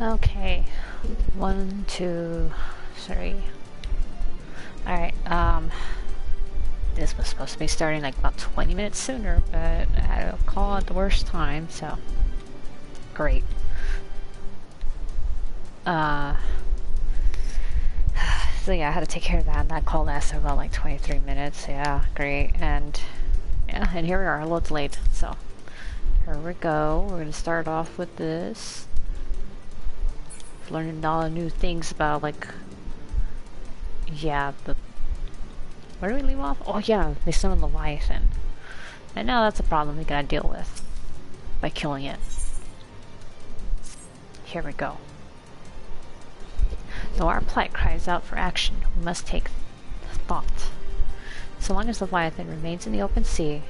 Okay. 1, 2, 3. Alright, this was supposed to be starting like about 20 minutes sooner, but I had a call at the worst time, so great. So yeah, I had to take care of that. That call lasted about like 23 minutes. Yeah, great. And yeah, and here we are, a little delayed. So here we go. We're gonna start off with this. Learning all the new things about like, yeah, the, where do we leave off? Oh yeah, they summoned Leviathan. And now that's a problem we gotta deal with by killing it. Here we go. Though our plight cries out for action, we must take thought. So long as Leviathan remains in the open sea,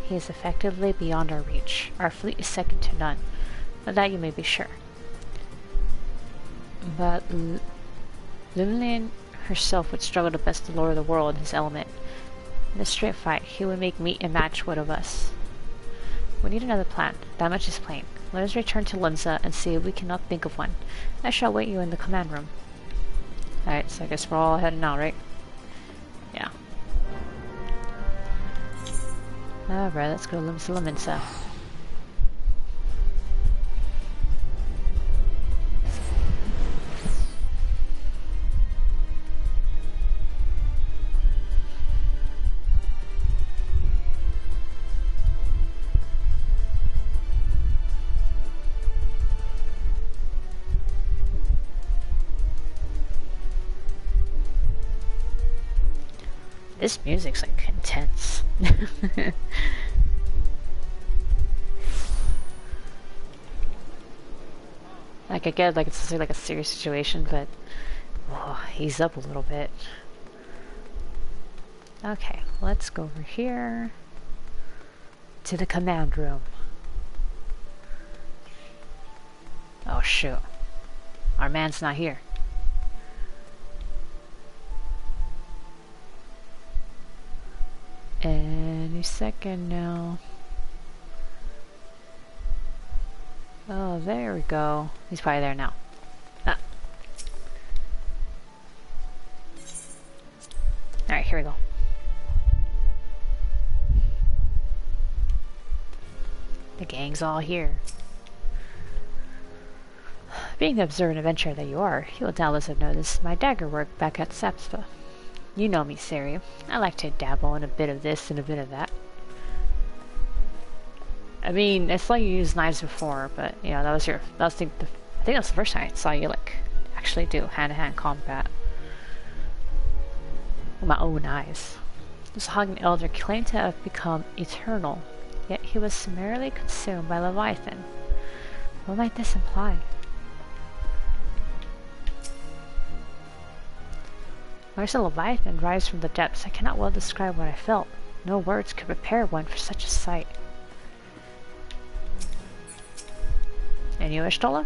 he is effectively beyond our reach. Our fleet is second to none. Of that you may be sure. But Leviathan herself would struggle to best the lord of the world in his element. In a straight fight, he would make meat and match one of us. We need another plan. That much is plain. Let us return to Ul'dah and see if we cannot think of one. I shall wait you in the command room. Alright, so I guess we're all heading now, right? Yeah. Alright, let's go to Ul'dah. This music's like intense. Like I get like it's like a serious situation, but ease up a little bit. Okay, let's go over here to the command room. Oh shoot. Our man's not here. Any second now. Oh, there we go. He's probably there now. Ah. Alright, here we go. The gang's all here. Being the observant adventurer that you are, you will doubtless have noticed my dagger work back at Sapspa. You know me, Sari. I like to dabble in a bit of this and a bit of that. I mean, I saw you use knives before, but you know, I think that's the first time I saw you like actually do hand-to-hand combat with my own eyes. This Hagen Elder claimed to have become eternal, yet he was summarily consumed by Leviathan. What might this imply? When I saw Leviathan rise from the depths, I cannot well describe what I felt. No words could prepare one for such a sight. And you, Y'shtola?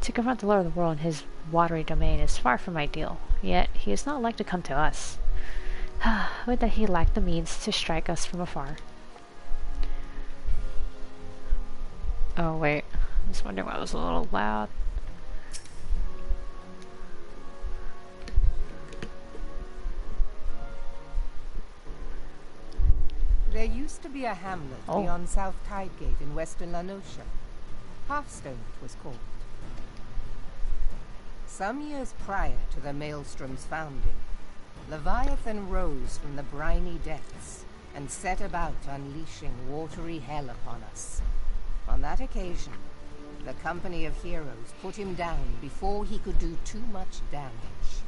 To confront the Lord of the World in his watery domain is far from ideal, yet he is not like to come to us. Would that he lacked the means to strike us from afar. Oh wait, I was wondering why it was a little loud. There used to be a hamlet beyond South Tidegate in western Lanosha. Hearthstone it was called. Some years prior to the Maelstrom's founding, Leviathan rose from the briny depths and set about unleashing watery hell upon us. On that occasion, the company of heroes put him down before he could do too much damage.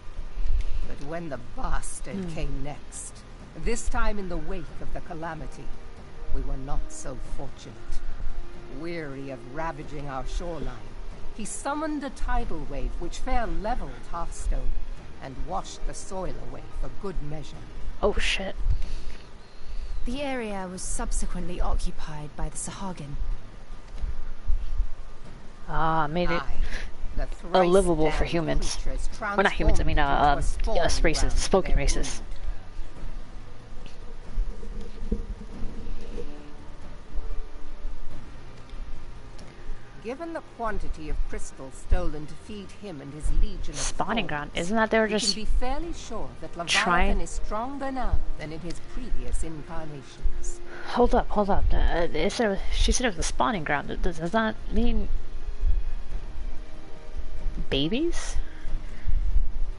But when the bastard came next, this time in the wake of the calamity, we were not so fortunate. Weary of ravaging our shoreline, he summoned a tidal wave which fair leveled Hearthstone and washed the soil away for good measure. Oh shit. The area was subsequently occupied by the Sahagin. Made it livable for humans. Well, not humans, I mean, us races, spoken races. Given the quantity of crystals stolen to feed him and his legion of Spawning thorns, ground. Isn't that they were we just can be fairly sure that Leviathan trying? is stronger now than in his previous incarnations. Hold up, hold up. She said it was a spawning ground. Does that mean babies?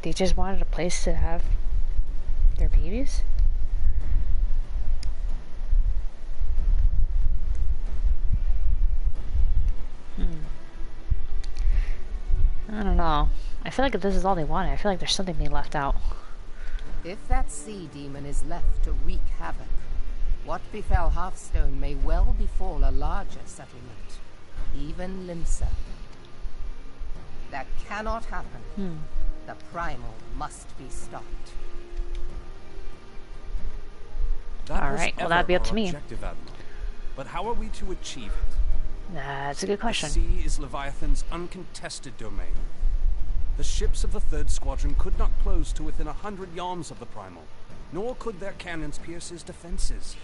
They just wanted a place to have their babies? I don't know. I feel like if this is all they wanted, I feel like there's something being left out. If that sea demon is left to wreak havoc, what befell Hearthstone may well befall a larger settlement, even Limsa. That cannot happen. The primal must be stopped. Alright, well that'd be up to me. Admiral. But how are we to achieve it? That's a good question. The sea is Leviathan's uncontested domain. The ships of the 3rd Squadron could not close to within 100 yards of the primal, nor could their cannons pierce his defenses.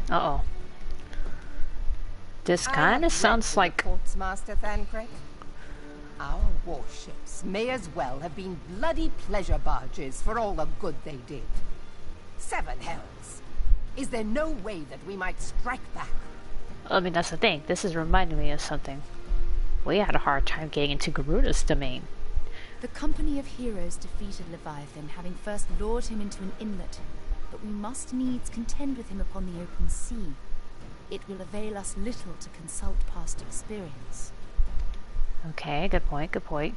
Uh-oh. This kind of sounds like... Reports, Master Thancred. Our warships may as well have been bloody pleasure barges for all the good they did. 7 hells. Is there no way that we might strike back? I mean, that's the thing. This is reminding me of something. We had a hard time getting into Garuda's domain. The company of heroes defeated Leviathan, having first lured him into an inlet. But we must needs contend with him upon the open sea. It will avail us little to consult past experience. Okay, good point, good point.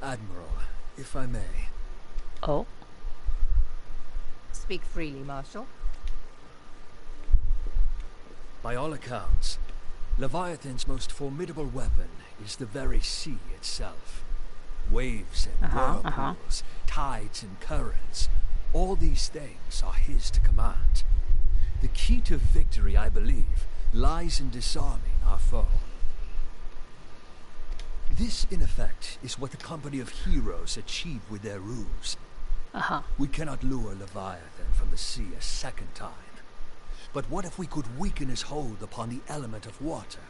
Admiral, if I may. Oh. Speak freely, Marshal. By all accounts, Leviathan's most formidable weapon is the very sea itself. Waves and whirlpools, tides and currents, all these things are his to command. The key to victory, I believe, lies in disarming our foe. This, in effect, is what the company of heroes achieved with their ruse. We cannot lure Leviathan from the sea a second time. But what if we could weaken his hold upon the element of water?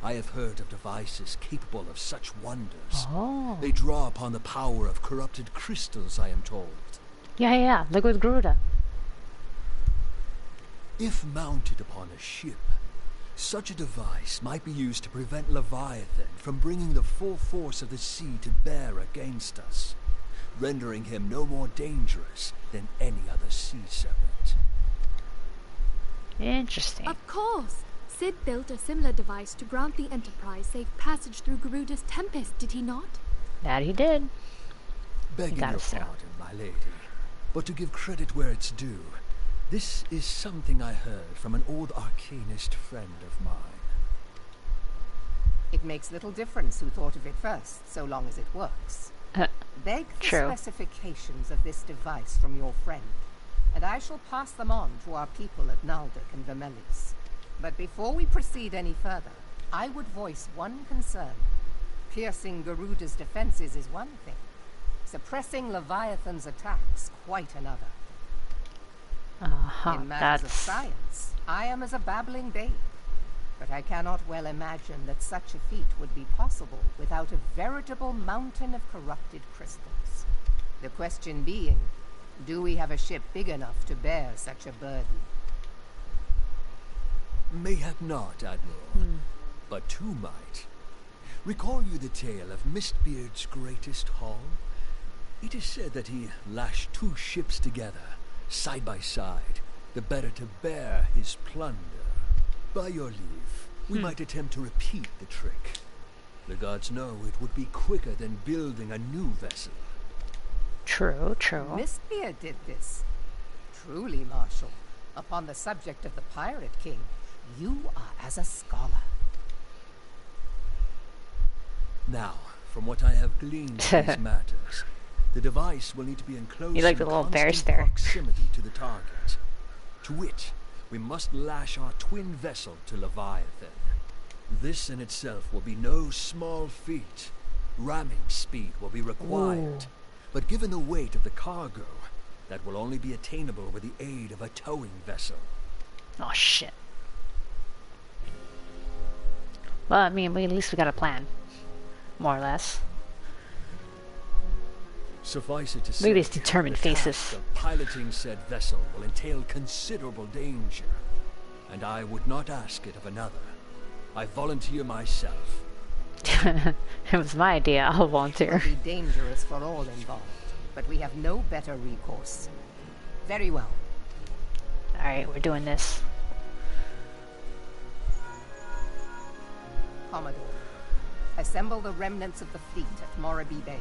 I have heard of devices capable of such wonders. They draw upon the power of corrupted crystals, I am told. Yeah, look with Garuda. If mounted upon a ship, such a device might be used to prevent Leviathan from bringing the full force of the sea to bear against us, rendering him no more dangerous than any other sea serpent. Interesting. Of course! Sid built a similar device to grant the Enterprise safe passage through Garuda's Tempest, did he not? That he did. Begging your pardon, my lady, but to give credit where it's due, this is something I heard from an old arcanist friend of mine. It makes little difference who thought of it first, so long as it works. Beg the specifications of this device from your friend, and I shall pass them on to our people at Naldek and Vermelis. But before we proceed any further, I would voice one concern. Piercing Garuda's defenses is one thing. Suppressing Leviathan's attacks, quite another. In matters of science, I am as a babbling babe. But I cannot well imagine that such a feat would be possible without a veritable mountain of corrupted crystals. The question being, do we have a ship big enough to bear such a burden? Mayhap not, Admiral, but two might. Recall you the tale of Mistbeard's greatest haul? It is said that he lashed 2 ships together, side by side, the better to bear his plunder. By your leave, we might attempt to repeat the trick. The gods know it would be quicker than building a new vessel. True. Mistbeard did this. Truly, Marshal, upon the subject of the Pirate King, you are as a scholar. Now, from what I have gleaned from these matters, the device will need to be enclosed you like the in little bears constant there. proximity to the target. To wit, we must lash our twin vessel to Leviathan. This in itself will be no small feat. Ramming speed will be required. But given the weight of the cargo, that will only be attainable with the aid of a towing vessel. Oh shit. Well, I mean, at least we got a plan. More or less. Suffice it to say, Look at these determined the faces. task of piloting said vessel will entail considerable danger, and I would not ask it of another. I volunteer myself. It was my idea. I'll It volunteer. will be dangerous for all involved, but we have no better recourse. Very well. Alright, we're doing this. Commodore, assemble the remnants of the fleet at Morabee Bay.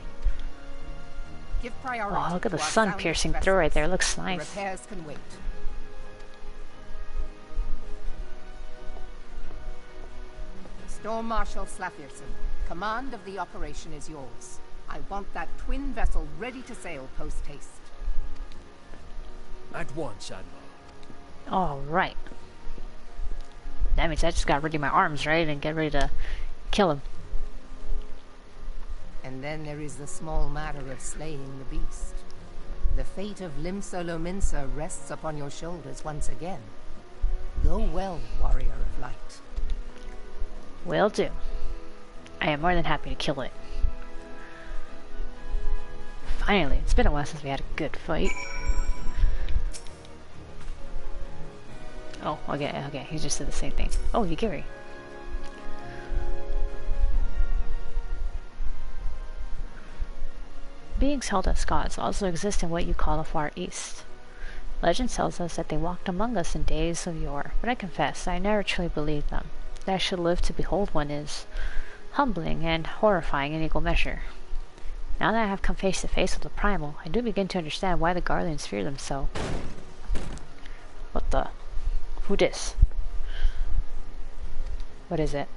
Give priority Oh, look at to the our sun soundest piercing through right there. It looks vessels. nice. Repairs can wait. Storm Marshal Slafierson, command of the operation is yours. I want that twin vessel ready to sail post-haste. At once, Admiral. Alright. That means I just got ready my arms, right? And get ready to kill him. And then there is the small matter of slaying the beast. The fate of Limsa Lominsa rests upon your shoulders once again. Go well, warrior of light. Will do. I am more than happy to kill it. Finally, it's been a while since we had a good fight. Oh, okay, he just did the same thing. Oh, Yagiri. Beings held as gods also exist in what you call the Far East. Legend tells us that they walked among us in days of yore, but I confess I never truly believed them. That I should live to behold one is humbling and horrifying in equal measure. Now that I have come face to face with the primal, I do begin to understand why the Guardians fear them so. What the? Who dis? What is it?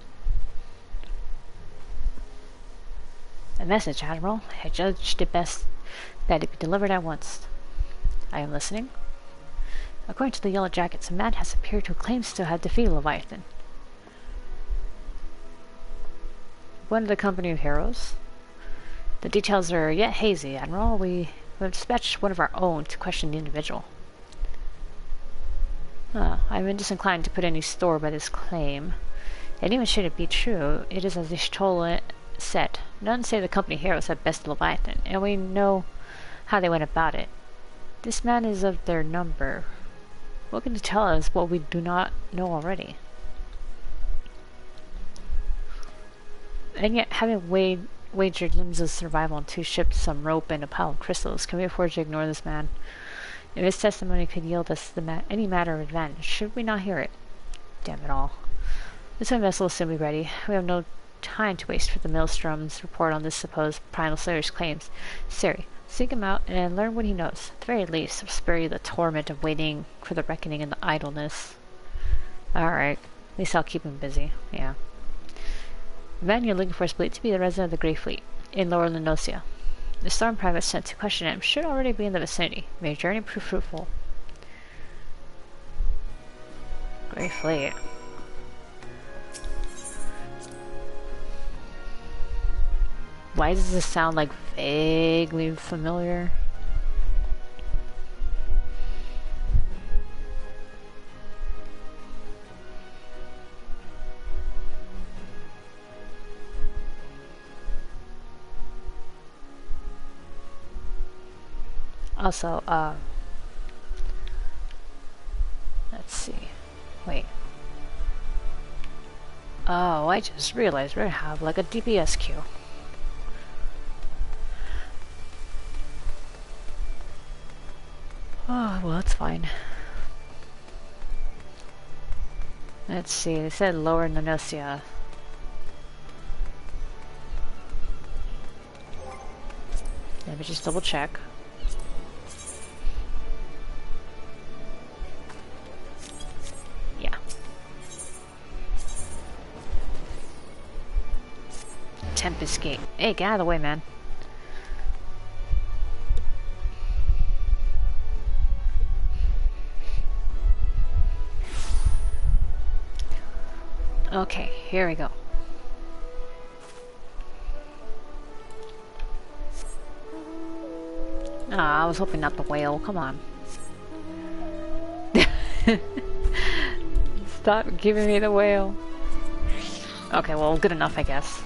A message, Admiral. I judged it best that it be delivered at once. I am listening. According to the Yellow Jackets, a man has appeared who claims to have defeated Leviathan. One of the company of heroes? The details are yet hazy, Admiral. We have dispatched one of our own to question the individual. I'm disinclined to put any store by this claim. And even should it be true, it is as the Shtola said. None say the company heroes have bested Leviathan, and we know how they went about it. This man is of their number. What can you tell us what we do not know already? And yet, having wagered Limsa's survival on 2 ships, some rope, and a pile of crystals, can we afford to ignore this man? If his testimony could yield us any matter of advantage, should we not hear it? Damn it all. This vessel will soon be ready. We have no time to waste for the Maelstrom's report on this supposed primal slayer's claims. Siri, seek him out and learn what he knows. At the very least, it'll spare you the torment of waiting for the reckoning and the idleness. Alright. At least I'll keep him busy. Yeah. The man you're looking for is believed to be the resident of the Grey Fleet, in Lower Lenosia. The Storm Private sent to question him should already be in the vicinity. May your journey prove fruitful. Grey Fleet. Why does this sound like vaguely familiar? Also, let's see. Wait. Oh, I just realized we have like a DPS queue. Oh, well, that's fine. Let's see, they said Lower Lenosia. Let me just double check. Yeah. Tempest Gate. Hey, get out of the way, man. Okay, here we go. Ah, I was hoping not the whale. Come on. Stop giving me the whale. Okay, well, good enough, I guess.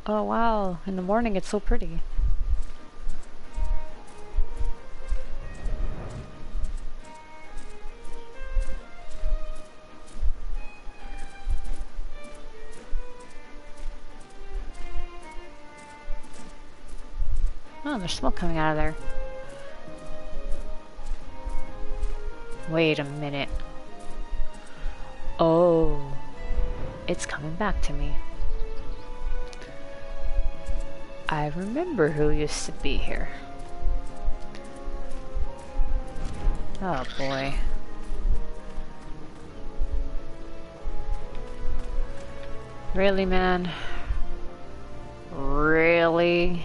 Oh wow, in the morning it's so pretty. Oh, there's smoke coming out of there. Wait a minute. Oh, it's coming back to me. I remember who used to be here. Oh boy. Really, man? Really?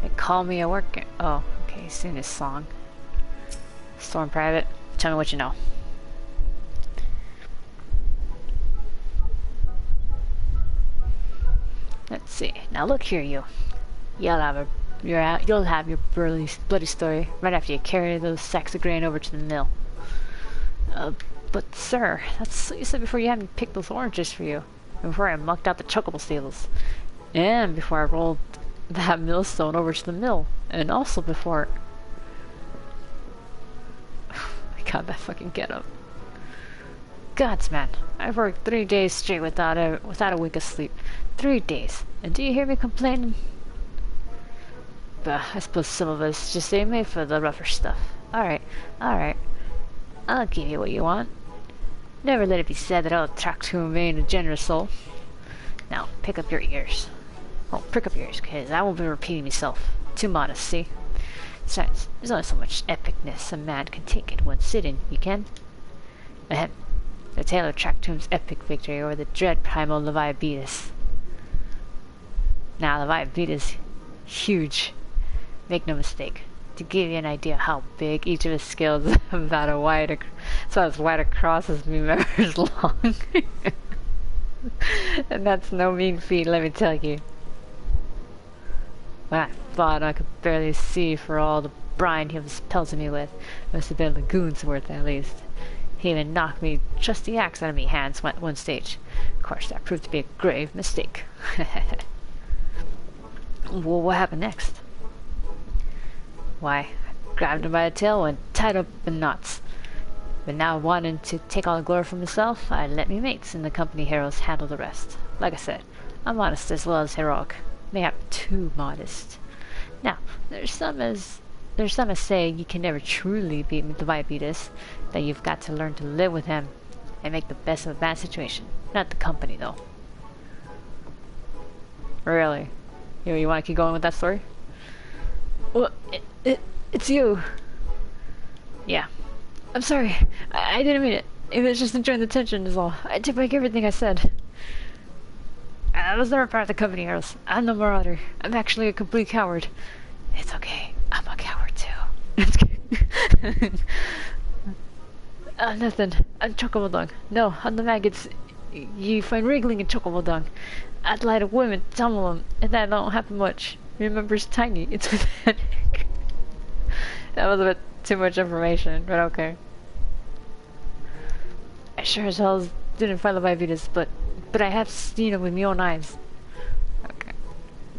They call me a work. Oh, okay, sing this song. Storm Private, tell me what you know. Let's see. Now look here, you. You'll have your bloody story right after you carry those sacks of grain over to the mill. But sir, that's what you said before you had me pick those oranges for you, and before I mucked out the chocobo stables, and before I rolled that millstone over to the mill, and also before. I got that fucking getup. Gods, man, I've worked 3 days straight without a wink of sleep. 3 days, and do you hear me complaining? But I suppose some of us just ain't made for the rougher stuff. Alright, I'll give you what you want. Never let it be said that I'll attract to remain a generous soul. Now, pick up your ears. Oh, prick up your ears, cause I won't be repeating myself. Too modest, see? Besides, there's only so much epicness a man can take in one sitting, you can? Ahem. The tale of Tractum's epic victory over the dread primal Leviathan. Now, Leviathan, huge. Make no mistake. To give you an idea how big each of his scales is about as wide across as me members long. And that's no mean feat, let me tell you. When I thought I could barely see for all the brine he was pelting me with, it must have been a lagoon's worth at least. He even knocked me trusty axe out of me hands at one stage. Of course, that proved to be a grave mistake. Well, what happened next? Why, I grabbed him by the tail and tied up in knots. But now, wanting to take all the glory for myself, I let me mates and the company heroes handle the rest. Like I said, I'm modest as well as heroic. Mayhap too modest. Now, there's some as say you can never truly beat the Vibetus, that you've got to learn to live with him and make the best of a bad situation. Not the company, though. Really? You want to keep going with that story? Well, it's you. Yeah. I'm sorry. I didn't mean it. It was just enjoying the tension is all. I took back everything I said. I was never part of the company, heroes. I'm no marauder. I'm actually a complete coward. It's okay. I'm a coward too. Nothing. I'm Chocobo Dung. No, I'm the maggots you find wriggling in Chocobo Dung. I'd lie to women, tumble them, and that don't happen much. Remember, it's tiny. It's pathetic. That was a bit too much information, but okay. I sure as hell didn't find the Vibetus, but I have seen him with my own eyes. Okay.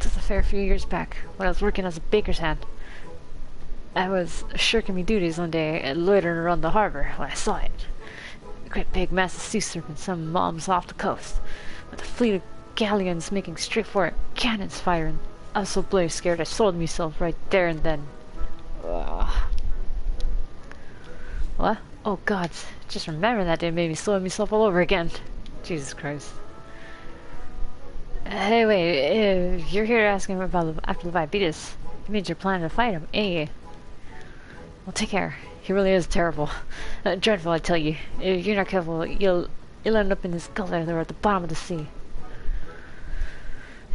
Just a fair few years back, when I was working as a baker's hand. I was shirking me duties one day and loitering around the harbor when I saw it. A great big massive sea serpent some miles off the coast, with a fleet of galleons making straight for it, cannons firing. I was so bloody scared I sold myself right there and then. Ugh. What? Oh god, just remember that day made me slow myself all over again. Jesus Christ. Hey, wait, you're here asking about after the Vibetus. It means you're planning to fight him, ain't you? Well, take care. He really is terrible. Dreadful, I tell you. If you're not careful, you'll end up in his gullet there at the bottom of the sea.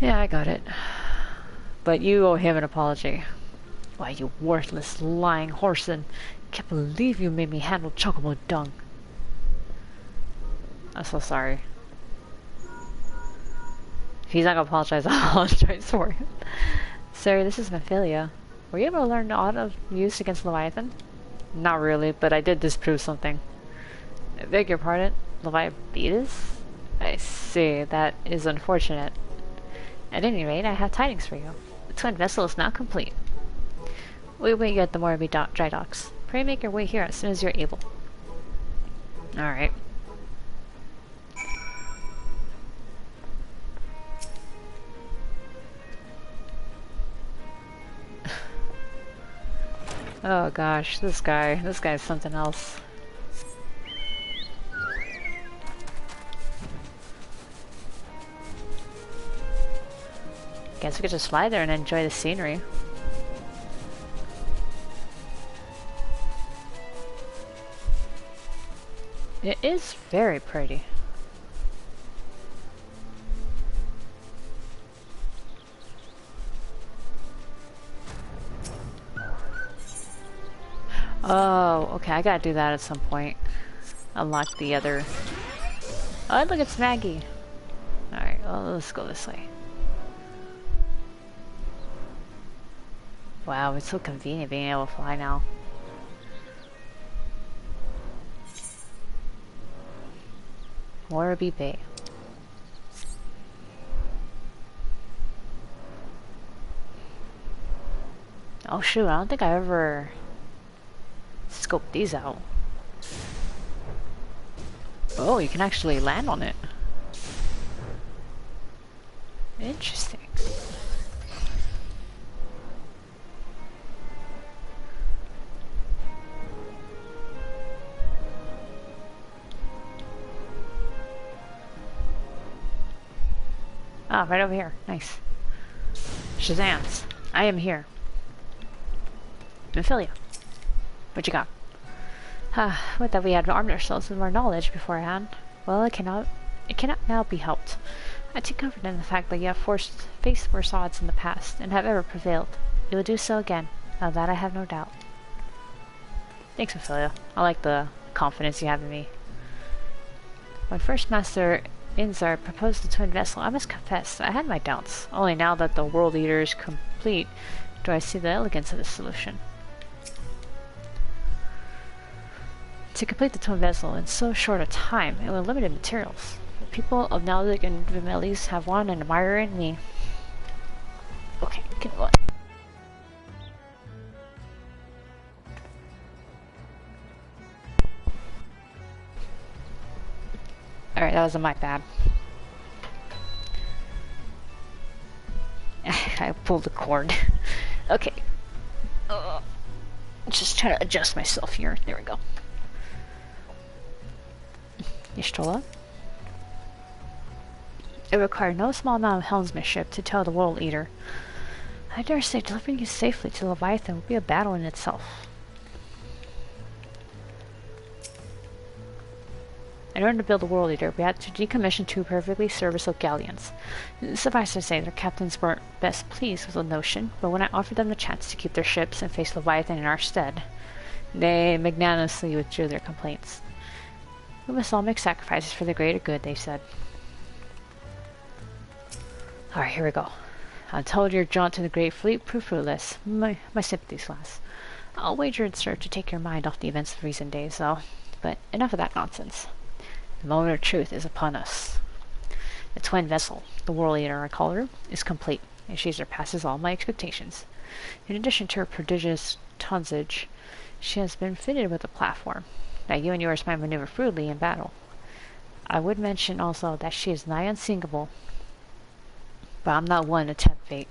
Yeah, I got it. But you owe him an apology. Why, you worthless, lying whoreson. Can't believe you made me handle Chocobo Dung. I'm so sorry. he's not gonna apologize, I'll apologize for him. Sir, this is Mephilia. Were you able to learn aught of use against Leviathan? Not really, but I did disprove something. I beg your pardon? Leviathan? I see, that is unfortunate. At any rate, I have tidings for you. The twin vessel is now complete. We wait you at the Moraby dry docks. Pray make your way here as soon as you're able. Alright. Oh gosh, this guy's something else. Guess we could just fly there and enjoy the scenery. It is very pretty. Oh, okay, I gotta do that at some point. Unlock the other... Oh, look, it's Maggie! Alright, well, let's go this way. Wow, it's so convenient being able to fly now. Moraby Bay. Oh shoot, I don't think I ever scoped these out. Oh, you can actually land on it. Interesting. Ah, right over here. Nice. Shazams. I am here. Mephilia. What you got? Would that we had armed ourselves with more knowledge beforehand. Well, it cannot now be helped. I take comfort in the fact that you have faced worse odds in the past, and have ever prevailed. You will do so again. Of that I have no doubt. Thanks, Mephilia. I like the confidence you have in me. When First Master Inzar proposed the twin vessel, I must confess, I had my doubts. Only now that the World Eater is complete, do I see the elegance of this solution. To complete the twin vessel in so short a time, and with limited materials, the people of Naldic and Vimelis have won an admirer in me. Okay, can what? Alright, that was my bad. I pulled the cord. Okay. Just trying to adjust myself here. There we go. Ul'dah. It required no small amount of helmsmanship to tell the World Eater. I dare say delivering you safely to Leviathan would be a battle in itself. In order to build the World Eater, we had to decommission 2 perfectly serviceable galleons. Suffice to say, their captains weren't best pleased with the notion, but when I offered them the chance to keep their ships and face Leviathan in our stead, they magnanimously withdrew their complaints. We must all make sacrifices for the greater good, they said. Alright, here we go. I'm told your jaunt to the Great Fleet proved fruitless. My sympathies, lass. I'll wager it's sure to take your mind off the events of recent days, though. But enough of that nonsense. The moment of truth is upon us. The twin vessel, the World Eater I call her, is complete, and she surpasses all my expectations. In addition to her prodigious tonnage, she has been fitted with a platform. Now you and yours might maneuver fluidly in battle. I would mention also that she is nigh unsinkable, but I'm not one to tempt fate.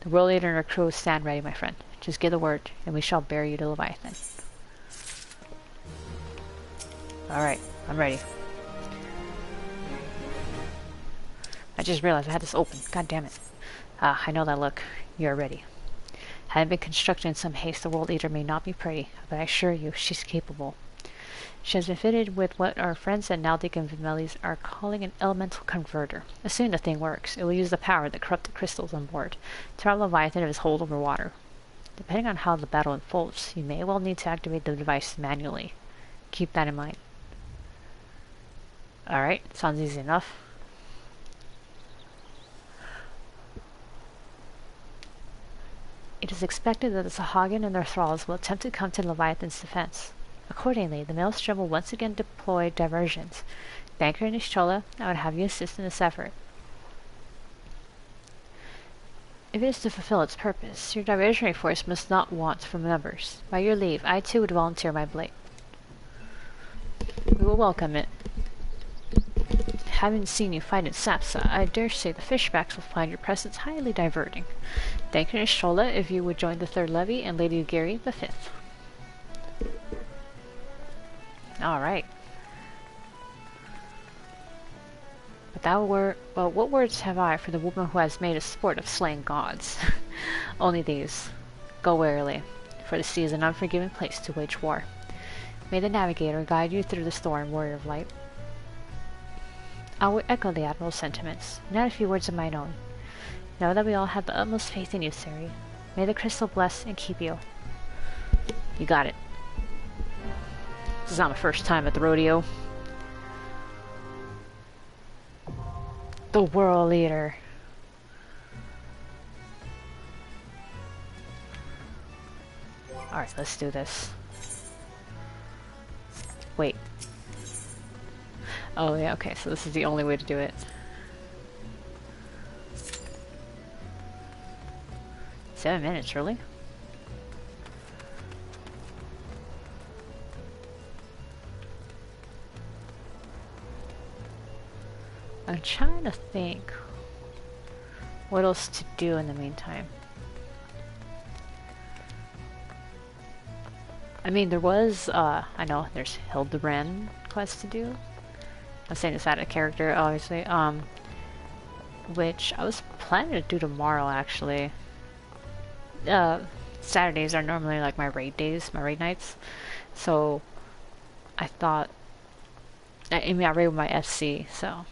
The World Eater and her crew stand ready, my friend. Just give the word, and we shall bear you to Leviathan. Alright, I'm ready. I just realized I had this open. God damn it. Ah, I know that look. You are ready. Having been constructed in some haste, the World Eater may not be pretty, but I assure you, she's capable. She has been fitted with what our friends at Naldic and Vimelis are calling an elemental converter. Assuming the thing works, it will use the power that corrupted crystals on board to rob Leviathan of his hold over water. Depending on how the battle unfolds, you may well need to activate the device manually. Keep that in mind. Alright, sounds easy enough. is expected that the Sahagin and their thralls will attempt to come to Leviathan's defense. Accordingly, the Maelstrom will once again deploy diversions. Banker and Ishtola, I would have you assist in this effort. If it is to fulfill its purpose, your diversionary force must not want from members. By your leave, I too would volunteer my blade. We will welcome it. Having seen you fight in Sapsa, I dare say the fishbacks will find your presence highly diverting. Banker and Ishtola, if you would join the 3rd Levy, and Lady Gary, the 5th. Alright. But well, what words have I for the woman who has made a sport of slaying gods? Only these. Go warily, for the sea is an unforgiving place to wage war. May the Navigator guide you through the storm, Warrior of Light. I will echo the Admiral's sentiments, and add a few words of mine own. Know that we all have the utmost faith in you, Sari. May the crystal bless and keep you. You got it. This is not my first time at the rodeo. The World Leader. Alright, let's do this. Wait. Oh yeah, okay, so this is the only way to do it. 7 minutes, really? I'm trying to think what else to do in the meantime. I mean, there was, I know there's Hildebrand quest to do. I'm saying this out of character, obviously, which I was planning to do tomorrow, actually. Saturdays are normally like my raid days, my raid nights, so I thought, I mean, I raid with my FC, so,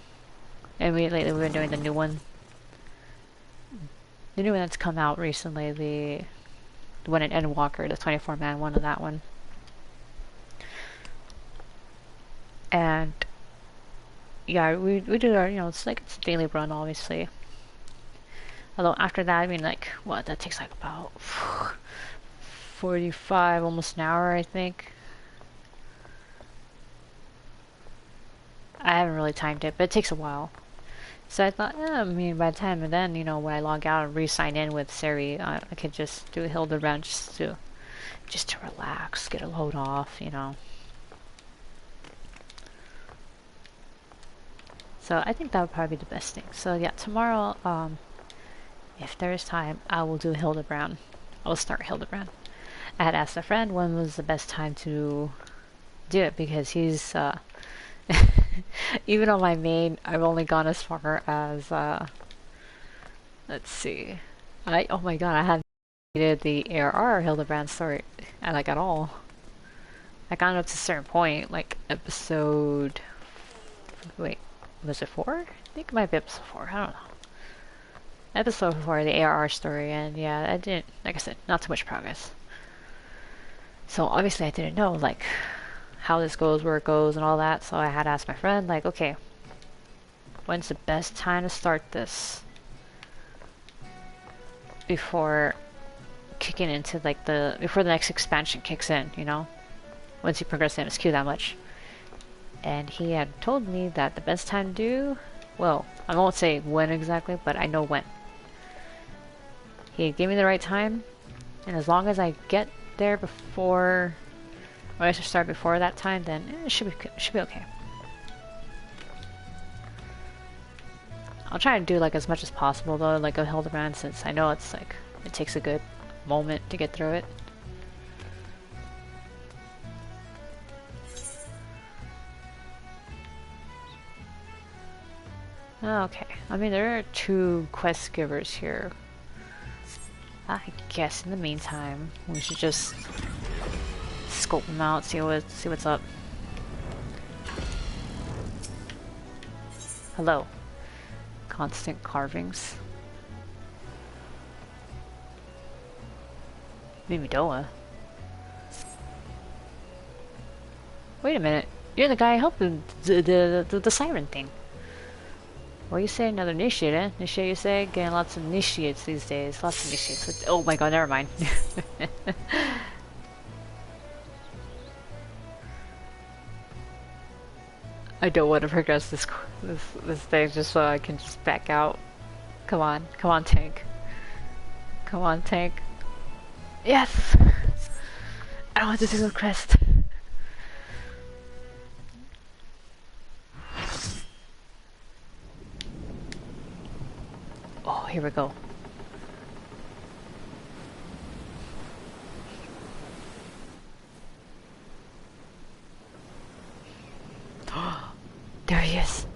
and lately we've been doing the new one that's come out recently, the one in Endwalker, the 24-man one of that one, and yeah, we do our, you know, it's like it's a daily run, obviously. Although after that, I mean, like, what, that takes like about 45, almost an hour, I think. I haven't really timed it, but it takes a while. So I thought, I mean, by the time and then, you know, when I log out and re-sign in with Sari, I could just do Hildebrand just to relax, get a load off, you know. So I think that would probably be the best thing. So yeah, tomorrow, if there is time, I will do Hildebrand. I will start Hildebrand. I had asked a friend when was the best time to do it because he's, even on my main, I've only gone as far as, let's see. Oh my god, I haven't did the ARR Hildebrand story, like, at all. I got up to a certain point, like, episode, wait, was it 4? I think it might be episode 4, I don't know. Episode 4, the ARR story, and yeah, I didn't, like I said, not too much progress. So obviously I didn't know, like, how this goes, where it goes, and all that, so I had to ask my friend, like, okay, when's the best time to start this? Before kicking into, like, before the next expansion kicks in, you know? Once you progress the MSQ that much. And he had told me that the best time to do, well, I won't say when exactly, but I know when. He gave me the right time, and as long as I get there before, or I should start before that time, then it should be okay. I'll try to do like as much as possible though, like a Hildebrand, since I know it's like it takes a good moment to get through it. Okay, I mean there are 2 quest givers here. I guess in the meantime we should just scope them out, see what's up. Hello. Constant carvings. Mimidoa. Wait a minute. You're the guy helping the siren thing. What you say? Another initiate, eh? Initiate, you say? Getting lots of initiates these days. Lots of initiates. Oh my god, never mind. I don't want to progress this thing just so I can just back out. Come on, tank. Come on, tank. Yes! I don't want to do the quest. Oh, here we go. There he is.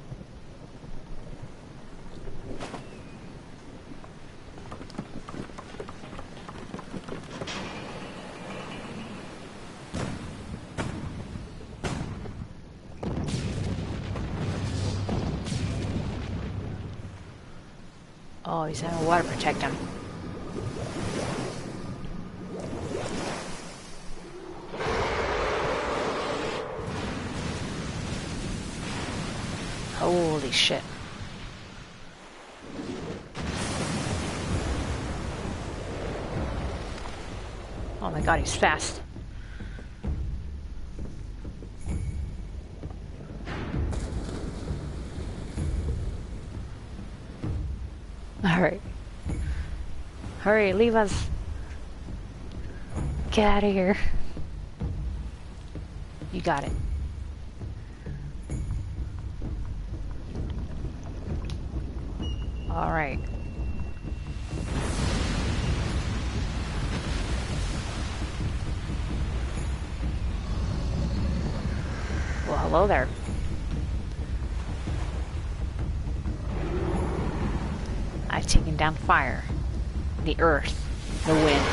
Oh, he's having water protect him. Holy shit. Oh my god, he's fast. Alright. Hurry, leave us. Get out of here. You got it. Alright. Well, hello there. I've taken down fire, the earth, the wind.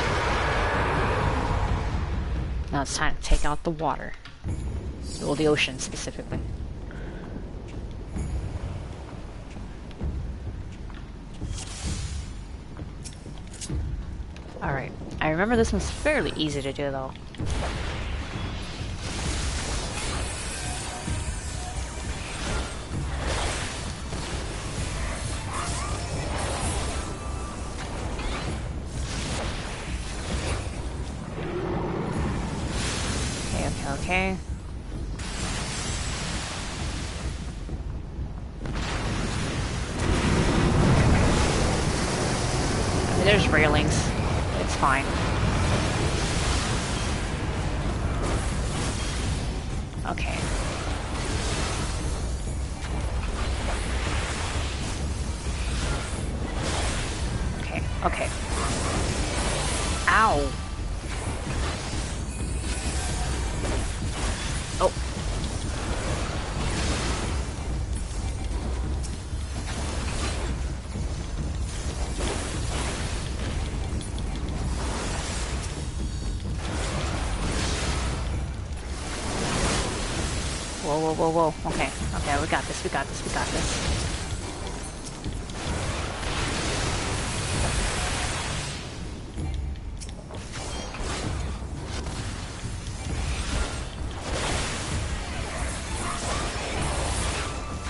Now it's time to take out the water. Well, the ocean specifically. Alright, I remember this one's fairly easy to do though. Okay. I mean, there's railings. It's fine. Okay. Okay, okay. Ow! Oh. Whoa, whoa, whoa, whoa. Okay, okay, we got this, we got this, we got this.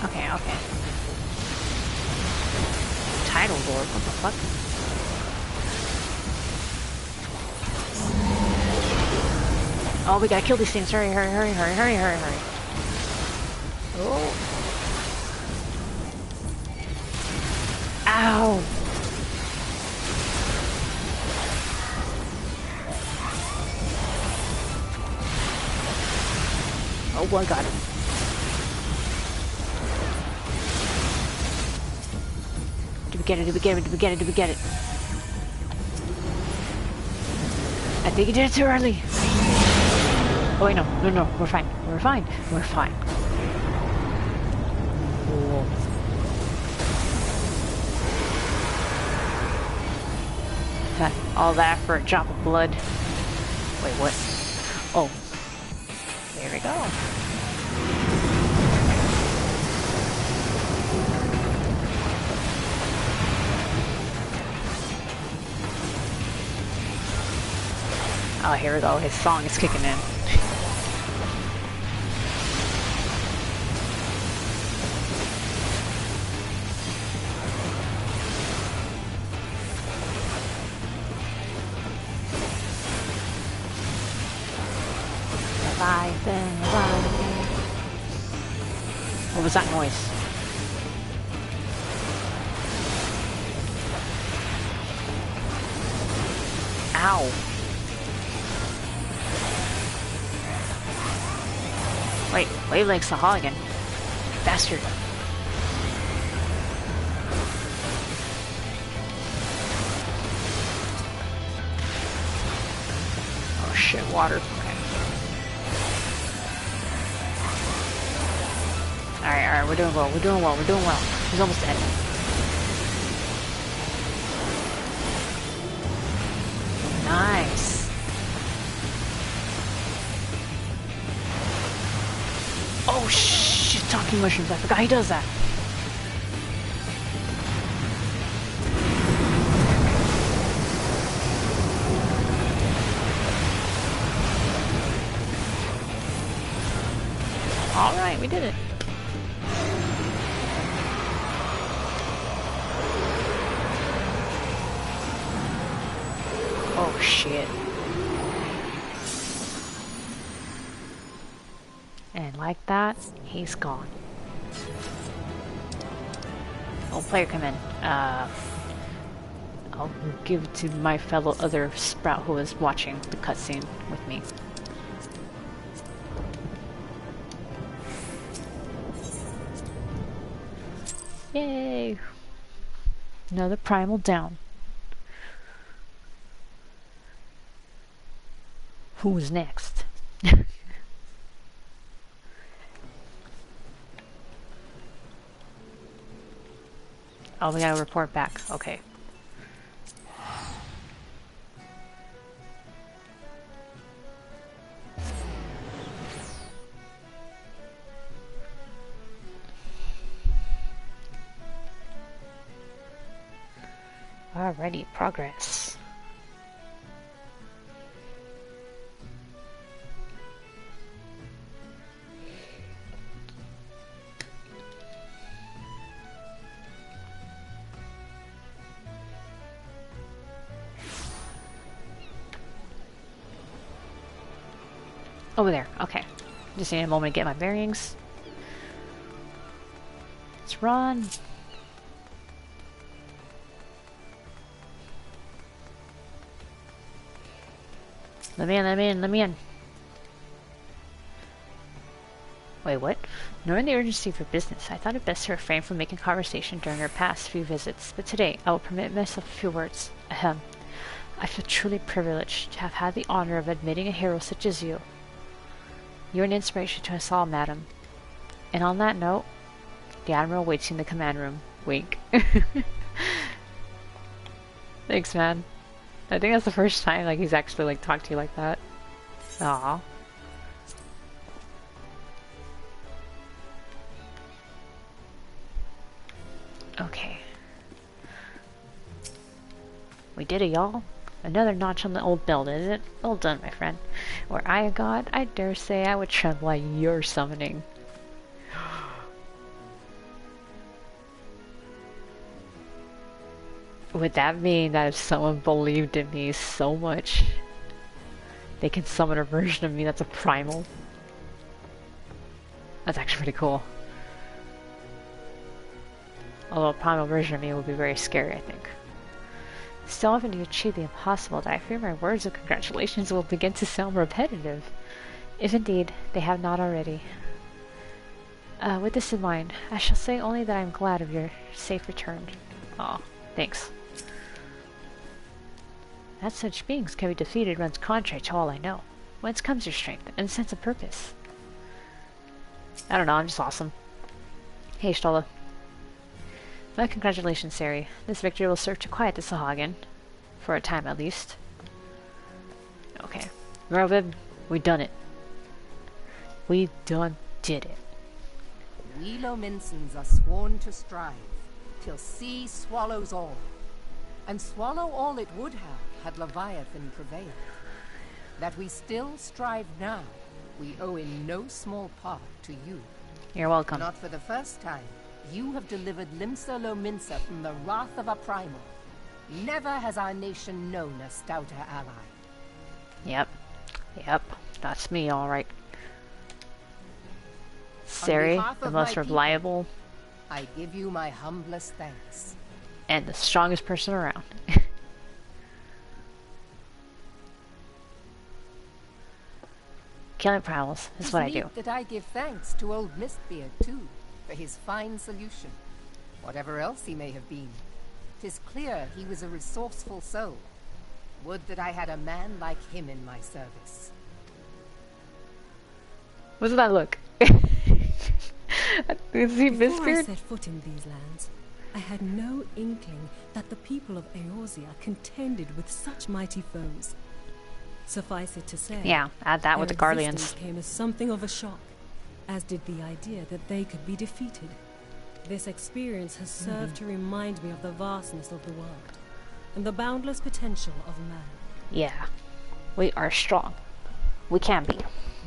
Okay, okay. Tidal Lord, what the fuck? Oh, we gotta kill these things. Hurry, hurry, hurry, hurry, hurry, hurry, hurry. Oh. Ow! Oh boy, got him. Did we get it? Did we get it? Did we get it? Did we get it? I think he did it too early. Oh wait, no, no, no, we're fine. We're fine. We're fine. Whoa. All that for a drop of blood. Wait, what? Oh. There we go. Oh, here we go. His song is kicking in. was that noise? Ow. Wait, wavelength's the Hall again. Bastard. Oh shit, water. Okay. Alright, we're doing well, we're doing well, we're doing well. He's almost dead. Nice. Oh shit, talking mushrooms, I forgot he does that. Alright, we did it. Oh shit. And like that, he's gone. Oh, player come in. I'll give it to my fellow other sprout who was watching the cutscene with me. Yay! Another primal down. Who's next? Oh, we gotta report back. Okay. Alrighty, progress. Over there, okay. Just need a moment to get my bearings. Let's run. Let me in, let me in, let me in. Wait, what? Knowing the urgency for business, I thought it best to refrain from making conversation during our past few visits, but today I will permit myself a few words. Ahem. I feel truly privileged to have had the honor of admitting a hero such as you. You're an inspiration to us all, madam. And on that note, the Admiral waits in the command room. Wink. Thanks, man. I think that's the first time like he's actually like talked to you like that. Aww. Okay. We did it, y'all. Another notch on the old belt, is it? Well done, my friend. Were I a god, I dare say I would tremble at your summoning. Would that mean that if someone believed in me so much, they can summon a version of me that's a primal? That's actually pretty cool. Although a primal version of me would be very scary, I think. Still having to achieve the impossible, I fear my words of congratulations will begin to sound repetitive. If indeed they have not already. With this in mind, I shall say only that I am glad of your safe return. Aw, thanks. That such beings can be defeated runs contrary to all I know. Whence comes your strength and sense of purpose? I don't know, I'm just awesome. Hey, Stola. My congratulations, Sari. This victory will serve to quiet the Sahagin. For a time, at least. Okay. Grovib, we done it. We done did it. We Lominsons are sworn to strive, till sea swallows all. And swallow all it would have, had Leviathan prevailed. That we still strive now, we owe in no small part to you. You're welcome. Not for the first time, you have delivered Limsa Lominsa from the wrath of a primal. Never has our nation known a stouter ally. Yep. Yep. That's me, alright. Siri, behalf the of most my people, reliable I give you my humblest thanks. and the strongest person around. Killing prowls is what I do. That I give thanks to old Mistbeard, too, for his fine solution. Whatever else he may have been, 'tis clear he was a resourceful soul. Would that I had a man like him in my service. What does that look? Is he Before I Mistbeard? set foot in these lands, I had no inkling that the people of Eorzea contended with such mighty foes. Suffice it to say, Yeah, add that with the their Guardians. existence came as something of a shock, as did the idea that they could be defeated. This experience has served to remind me of the vastness of the world, and the boundless potential of man. Yeah, we are strong. We can be.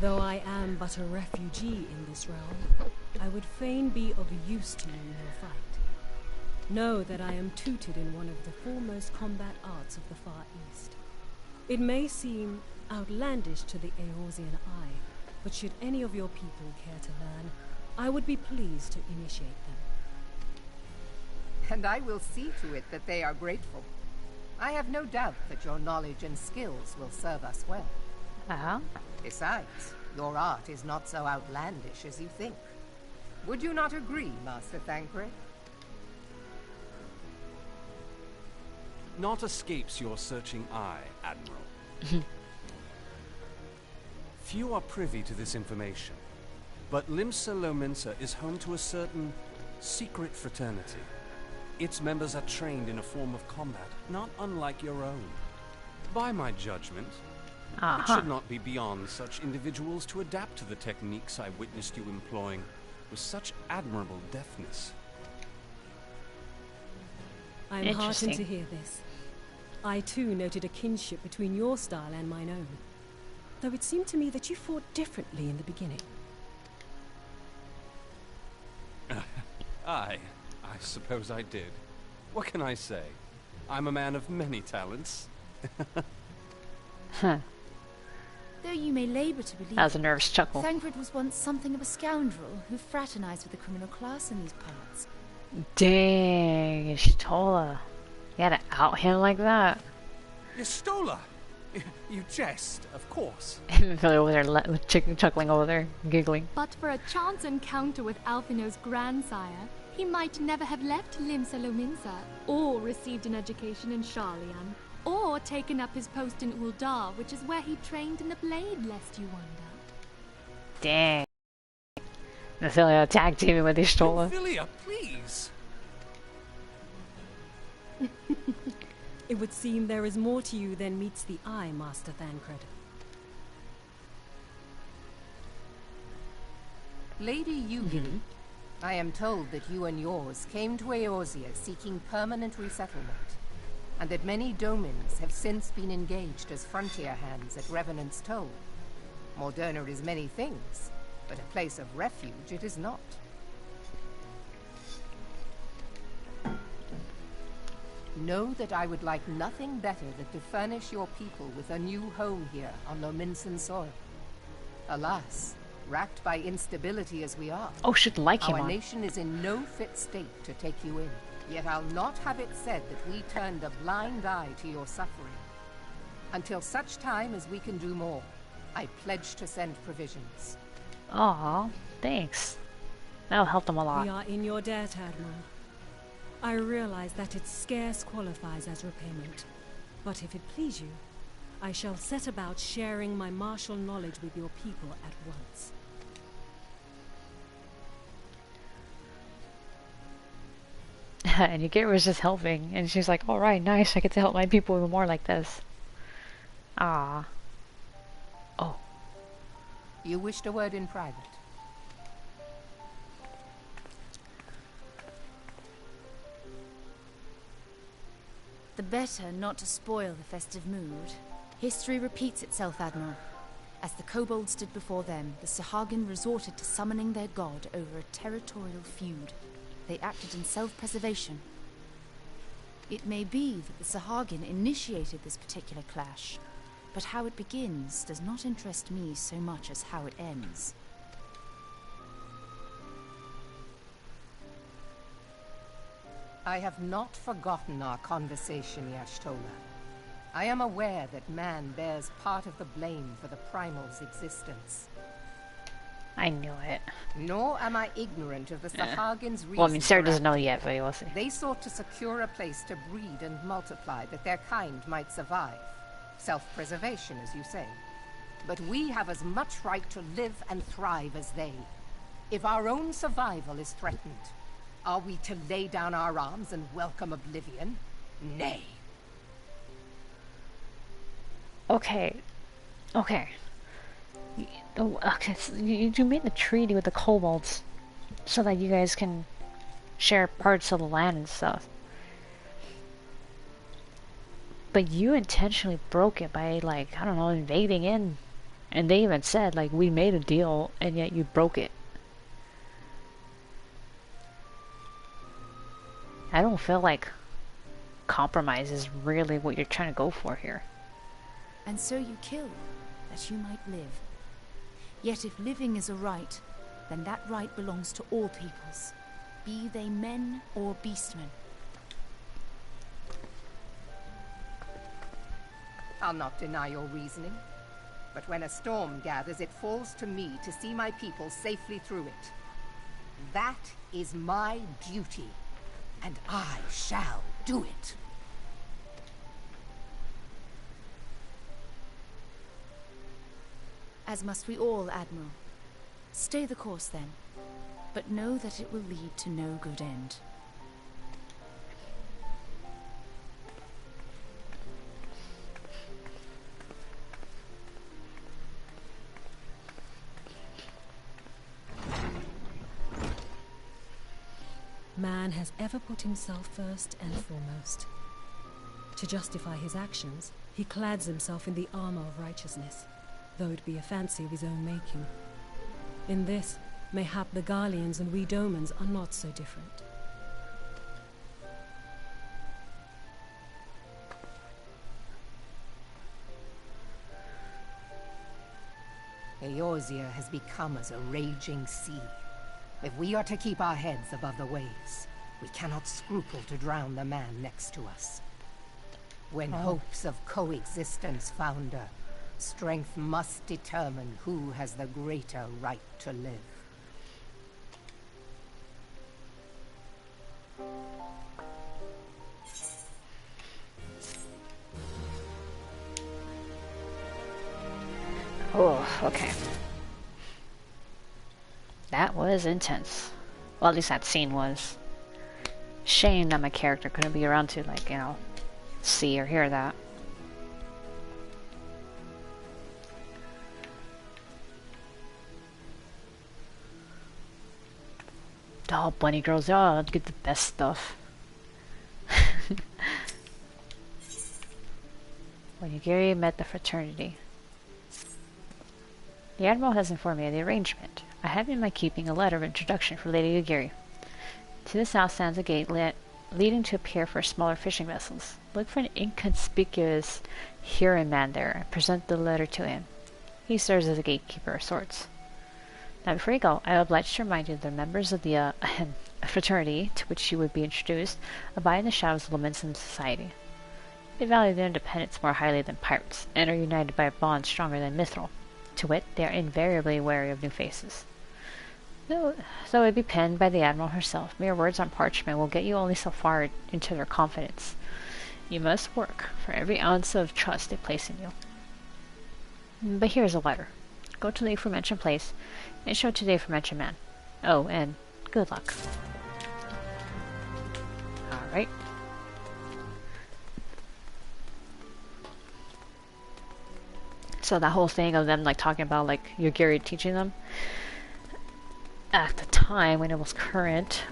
Though I am but a refugee in this realm, I would fain be of use to you in your fight. Know that I am tutored in one of the foremost combat arts of the Far East. It may seem outlandish to the Eorzean eye, but should any of your people care to learn, I would be pleased to initiate them. And I will see to it that they are grateful. I have no doubt that your knowledge and skills will serve us well. Uh-huh. Besides, your art is not so outlandish as you think. Would you not agree, Master Thancred? Naught escapes your searching eye, Admiral. Few are privy to this information, but Limsa Lominsa is home to a certain secret fraternity. Its members are trained in a form of combat not unlike your own. By my judgment, it should not be beyond such individuals to adapt to the techniques I witnessed you employing with such admirable deftness. I am heartened to hear this. I too noted a kinship between your style and mine own, though it seemed to me that you fought differently in the beginning. I suppose I did. What can I say? I'm a man of many talents. Huh. Though you may labor to believe That was a nervous chuckle. Thancred was once something of a scoundrel who fraternized with the criminal class in these parts. Dang, Y'shtola. You had to out him like that. Y'shtola! You jest, of course. Really over there, chuckling over there, giggling. But for a chance encounter with Alphino's grandsire, he might never have left Limsa Lominsa, or received an education in Sharlayan, or taken up his post in Ul'dah, which is where he trained in the blade, lest you wonder. Dang. Nathalia tag teaming with Y'shtola. Ophelia, please! It would seem there is more to you than meets the eye, Master Thancred. Lady Yugi, I am told that you and yours came to Eorzea seeking permanent resettlement, and that many domins have since been engaged as frontier hands at Revenant's Toll. Moderna is many things, but a place of refuge it is not. Know that I would like nothing better than to furnish your people with a new home here on Lominsan soil. Alas, racked by instability as we are, Oh, shouldn't like him our on. nation is in no fit state to take you in. Yet I'll not have it said that we turned a blind eye to your suffering. Until such time as we can do more, I pledge to send provisions. Aw, thanks. That'll help them a lot. We are in your debt, Admiral. I realize that it scarce qualifies as repayment, but if it please you, I shall set about sharing my martial knowledge with your people at once. And Yukira was just helping, and she's like, alright, nice, I get to help my people even more like this. Ah. Oh. You wished a word in private. The better not to spoil the festive mood. History repeats itself, Admiral. As the kobolds stood before them, the Sahagin resorted to summoning their god over a territorial feud. They acted in self-preservation. It may be that the Sahagin initiated this particular clash, but how it begins does not interest me so much as how it ends. I have not forgotten our conversation, Y'shtola. I am aware that man bears part of the blame for the Primal's existence. I knew it. Nor am I ignorant of the Sahagins' reason. Well, I mean, Sarah for doesn't know acting. yet, but we'll see. They sought to secure a place to breed and multiply that their kind might survive. Self-preservation, as you say. But we have as much right to live and thrive as they. If our own survival is threatened, are we to lay down our arms and welcome oblivion? Nay. Okay. Okay. Okay, so you made the treaty with the kobolds so that you guys can share parts of the land and stuff. But you intentionally broke it by, like, I don't know, invading in. And they even said, like, we made a deal, and yet you broke it. I don't feel like compromise is really what you're trying to go for here. And so you kill, that you might live. Yet if living is a right, then that right belongs to all peoples, be they men or beastmen. I'll not deny your reasoning. But when a storm gathers, it falls to me to see my people safely through it. That is my duty, and I shall do it. As must we all, Admiral. Stay the course then, but know that it will lead to no good end. Man has ever put himself first and foremost. To justify his actions, he clads himself in the armor of righteousness, though it be a fancy of his own making. In this, mayhap the Garleans and we Domans are not so different. Eorzea has become as a raging sea. If we are to keep our heads above the waves, we cannot scruple to drown the man next to us. When hopes of coexistence founder, strength must determine who has the greater right to live. Oh, okay. That was intense. Well, at least that scene was. Shame that my character couldn't be around to, like, you know, see or hear that. Oh, bunny girls, oh, get the best stuff. When Yugiri met the fraternity. The Admiral has informed me of the arrangement. I have in my keeping a letter of introduction for Lady Yugiri. To the south stands a gate leading to a pier for smaller fishing vessels. Look for an inconspicuous Huron man there and present the letter to him. He serves as a gatekeeper of sorts. Now before you go, I am obliged to remind you that the members of the fraternity to which you would be introduced abide in the shadows of Leviathan society. They value their independence more highly than pirates, and are united by a bond stronger than mithril. To wit, they are invariably wary of new faces. Though it be penned by the Admiral herself, mere words on parchment will get you only so far into their confidence. You must work for every ounce of trust they place in you. But here is a letter. Go to the aforementioned place, and show it to the aforementioned man. Oh, and good luck. Alright. So that whole thing of them, like, talking about, like, Yugiri teaching them, at the time when it was current,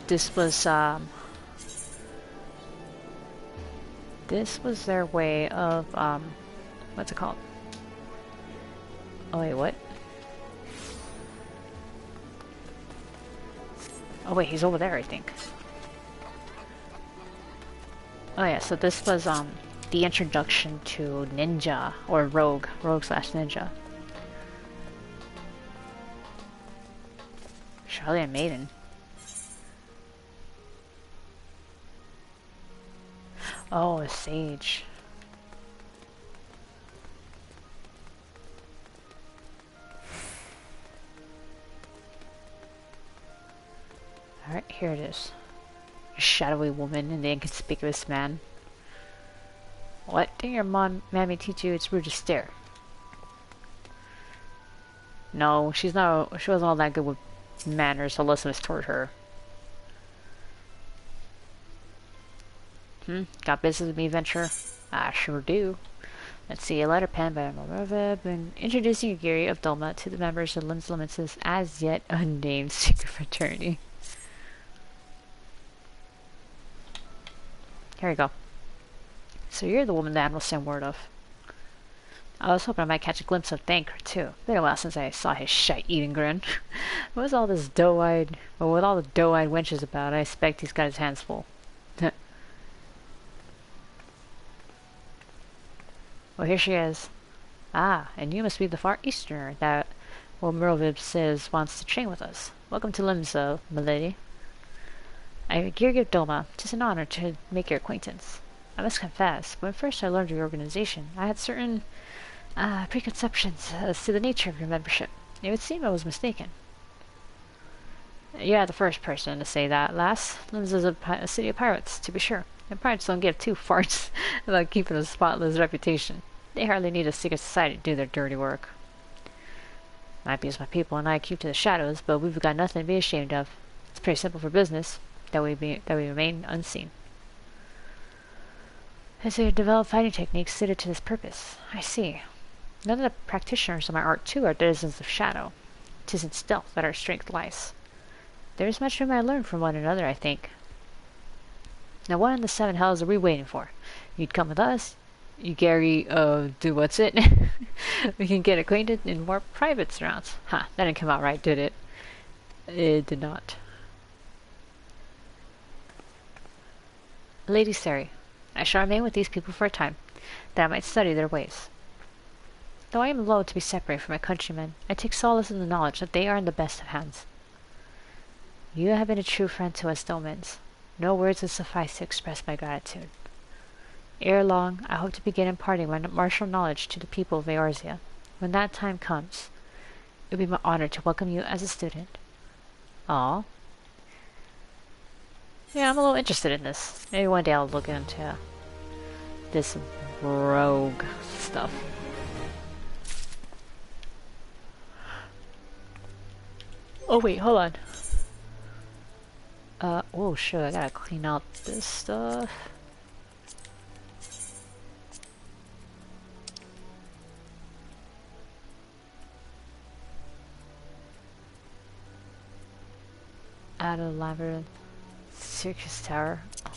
this was their way of, what's it called? Oh wait, what? Oh wait, he's over there, I think. Oh yeah, so this was, the introduction to ninja, or rogue slash ninja. Charlie and Maiden. Oh, a sage. Alright, here it is. A shadowy woman and the inconspicuous man. What? Didn't your mammy teach you it's rude to stare? No, she wasn't all that good with manners, so let's mistort her. Got business with me, Venture? I sure do. Let's see, a letter penned by been introducing Gary of Dulma to the members of Lim's as yet unnamed secret fraternity. Here we go. So you're the woman the Admiral sent word of. I was hoping I might catch a glimpse of Thanker, too. Been a while since I saw his shite-eating grin. What was all this doe-eyed... Well, with all the doe-eyed wenches about, I expect he's got his hands full. Well, here she is. Ah, and you must be the Far Easterner that Merlvib says wants to train with us. Welcome to Limsa, milady. I'm Gary of Doma. 'Tis an honor to make your acquaintance. I must confess, when first I learned of your organization, I had certain preconceptions as to the nature of your membership. It would seem I was mistaken. You're the first person to say that, lass. Lims is a city of pirates, to be sure, and pirates don't give two farts about keeping a spotless reputation. They hardly need a secret society to do their dirty work. Might be as my people and I keep to the shadows, but we've got nothing to be ashamed of. It's pretty simple for business, that we remain unseen. And so you develop fighting techniques suited to this purpose. I see. None of the practitioners of my art, too, are denizens of shadow. 'Tis in stealth that our strength lies. There is much we might learn from one another, I think. Now, what in the seven hells are we waiting for? You'd come with us. You, Gary, do what's it? We can get acquainted in more private surrounds. That didn't come out right, did it? It did not. Lady Sari, I shall remain with these people for a time, that I might study their ways. Though I am loath to be separated from my countrymen, I take solace in the knowledge that they are in the best of hands. You have been a true friend to us, Dolmens. No words would suffice to express my gratitude. Ere long, I hope to begin imparting my martial knowledge to the people of Eorzea. When that time comes, it will be my honor to welcome you as a student. Aw. Yeah, I'm a little interested in this. Maybe one day I'll look into this rogue stuff. Oh wait, hold on. Oh shit, I gotta clean out this stuff. Out of Labyrinth. Circus Tower. Oh.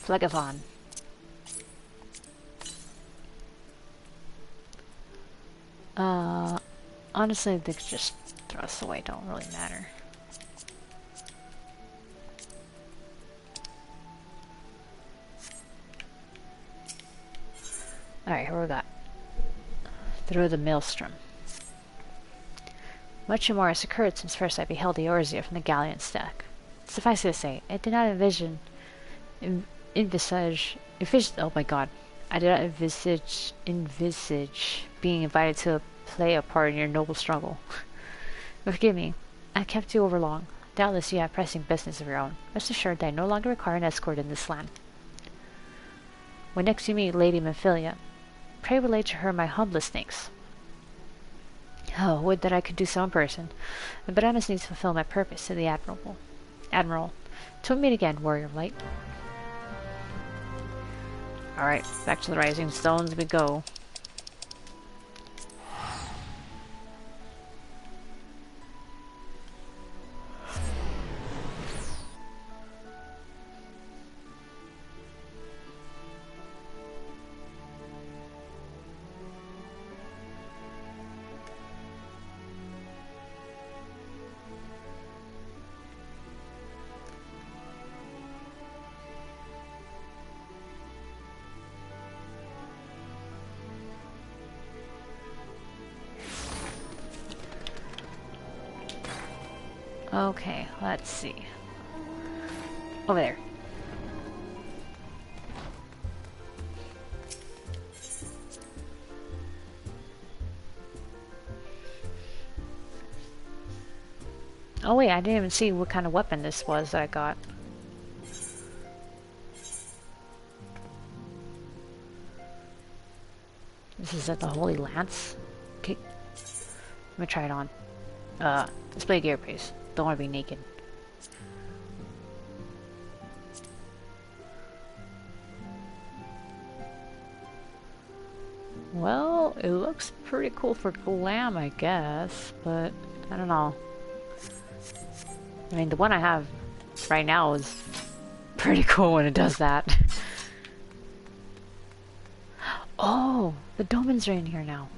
Phlegathon. Honestly, they could just throw us away, don't really matter. Alright, here we got. Through the Maelstrom. Much more has occurred since first I beheld Eorzea from the galleon deck. Suffice it to say, I did not oh my god. I did not envisage being invited to play a part in your noble struggle. But forgive me, I kept you over long. Doubtless you have pressing business of your own. Rest assured that I no longer require an escort in this land. When next you meet Lady Memphilia, pray relate to her my humblest thanks. Oh, would that I could do so in person, but I must needs fulfill my purpose to the Admiral. Till we meet again, warrior light. Alright, back to the Rising Stones we go. Okay, let's see. Over there. Oh wait, I didn't even see what kind of weapon this was that I got. This is at the Holy Lance. Okay. Let me try it on. Display gear, please. Don't want to be naked. Well, it looks pretty cool for glam, I guess, but I don't know. I mean, the one I have right now is pretty cool when it does that. Oh, the Domans are in here now.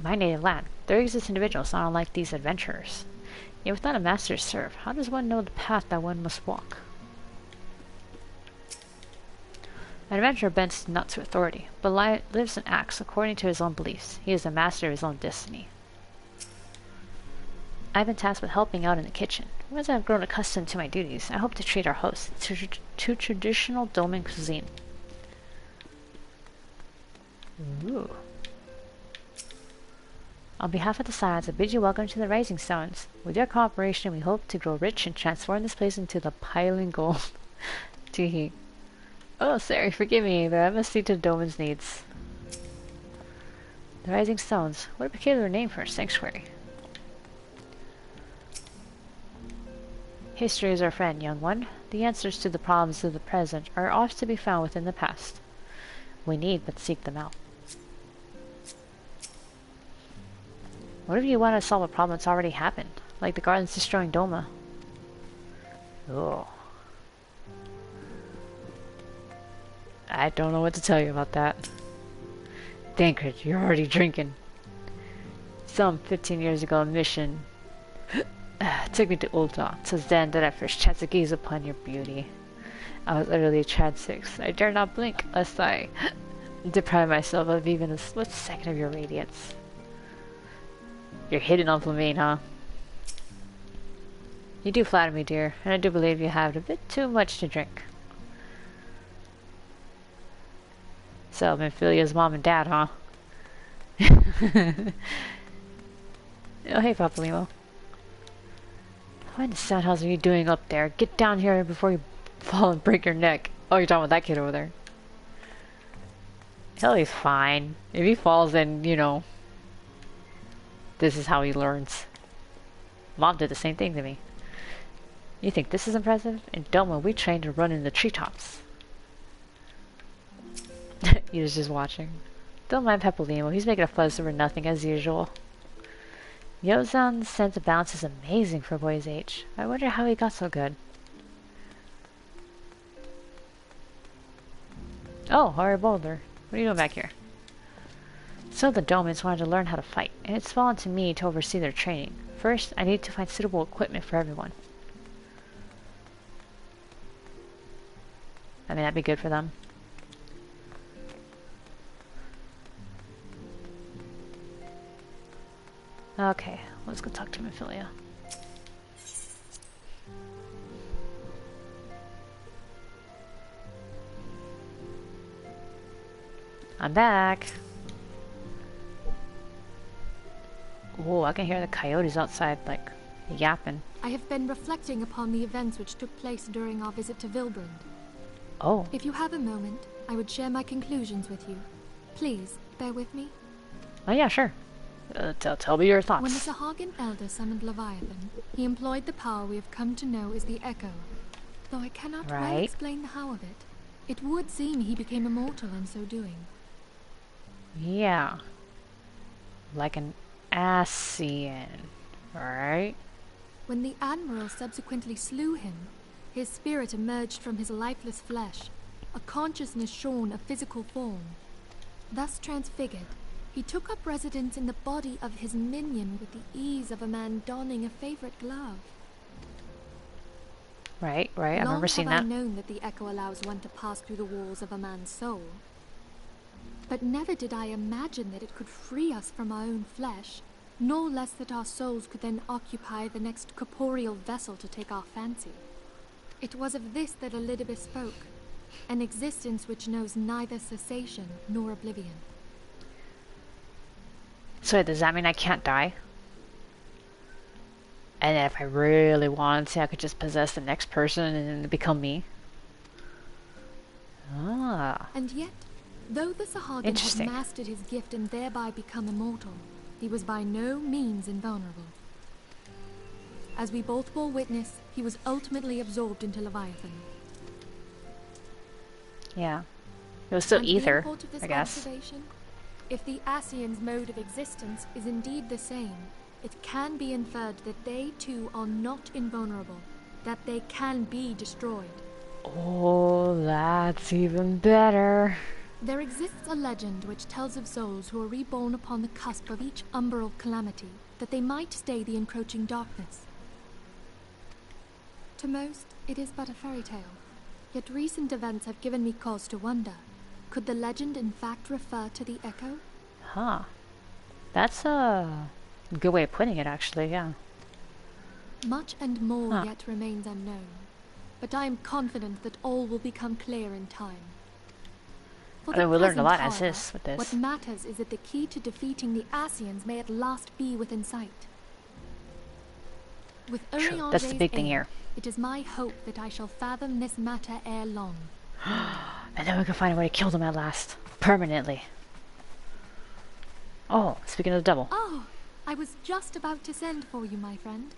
My native land. There exist individuals not unlike these adventurers. Yet without a master to serve, how does one know the path that one must walk? An adventurer bends not to authority, but lives and acts according to his own beliefs. He is the master of his own destiny. I've been tasked with helping out in the kitchen. Once I've grown accustomed to my duties, I hope to treat our hosts to traditional Doman cuisine. Ooh. On behalf of the Scions, I bid you welcome to the Rising Stones. With your cooperation, we hope to grow rich and transform this place into the piling gold. Teehee. Oh, sorry, forgive me, but I must see to the Doman's needs. The Rising Stones. What a peculiar name for a sanctuary. History is our friend, young one. The answers to the problems of the present are oft to be found within the past. We need but seek them out. What if you want to solve a problem that's already happened? Like the gardens destroying Doma. Oh. I don't know what to tell you about that. Dankard, you're already drinking. Some 15 years ago, a mission took me to Ul'dah. 'Twas then that I first chanced to gaze upon your beauty. I was utterly transfixed. I dare not blink, lest I deprive myself of even a split second of your radiance. You're hidden on Flamine, huh? You do flatter me, dear, and I do believe you have a bit too much to drink. So, Minfilia's mom and dad, huh? Oh, hey, Papa Limo. What in the Sandhouse are you doing up there? Get down here before you fall and break your neck. Oh, you're talking about that kid over there. Hell, he's fine. If he falls, then, you know, this is how he learns. Mom did the same thing to me. You think this is impressive? In Doma, we trained to run in the treetops. He was just watching. Don't mind Pepolimo, he's making a fuss over nothing as usual. Yozan's sense of balance is amazing for a boy's age. I wonder how he got so good. Oh, Harry Boulder. What are you doing back here? So the Domans wanted to learn how to fight, and it's fallen to me to oversee their training. First, I need to find suitable equipment for everyone. I mean, that'd be good for them. Okay, let's go talk to Minfilia. I'm back. Oh, I can hear the coyotes outside, like, yapping. I have been reflecting upon the events which took place during our visit to Vilbrand. Oh. If you have a moment, I would share my conclusions with you. Please, bear with me. Oh yeah, sure. Tell me your thoughts. When the Sahagin Elder summoned Leviathan, he employed the power we have come to know as the Echo. Though I cannot well explain the how of it, it would seem he became immortal in so doing. Yeah. Like an Ascian, right? When the Admiral subsequently slew him, his spirit emerged from his lifeless flesh, a consciousness shorn of physical form. Thus transfigured, he took up residence in the body of his minion with the ease of a man donning a favorite glove. Right, I remember seeing that. Long have I known that the Echo allows one to pass through the walls of a man's soul. But never did I imagine that it could free us from our own flesh nor less that our souls could then occupy the next corporeal vessel to take our fancy. It was of this that Elizabeth spoke, an existence which knows neither cessation nor oblivion. So does that mean I can't die? And if I really wanted to, I could just possess the next person and become me? Ah. And yet, though the Sahagin had mastered his gift and thereby become immortal, he was by no means invulnerable. As we both bore witness, he was ultimately absorbed into Leviathan. Yeah. It was still ether, I guess. If the Ascians' mode of existence is indeed the same, it can be inferred that they too are not invulnerable, that they can be destroyed. Oh, that's even better. There exists a legend which tells of souls who are reborn upon the cusp of each umbral calamity, that they might stay the encroaching darkness. To most, it is but a fairy tale, yet recent events have given me cause to wonder. Could the legend in fact refer to the echo? Huh. That's a good way of putting it, actually, yeah. Much and more yet remains unknown, but I am confident that all will become clear in time. I mean, we learned a lot as is with this. What matters is that the key to defeating the Ascians may at last be within sight. With True, that's the big thing here. It is my hope that I shall fathom this matter ere long. And then we can find a way to kill them at last. Permanently. Oh, speaking of the devil. Oh, I was just about to send for you, my friend.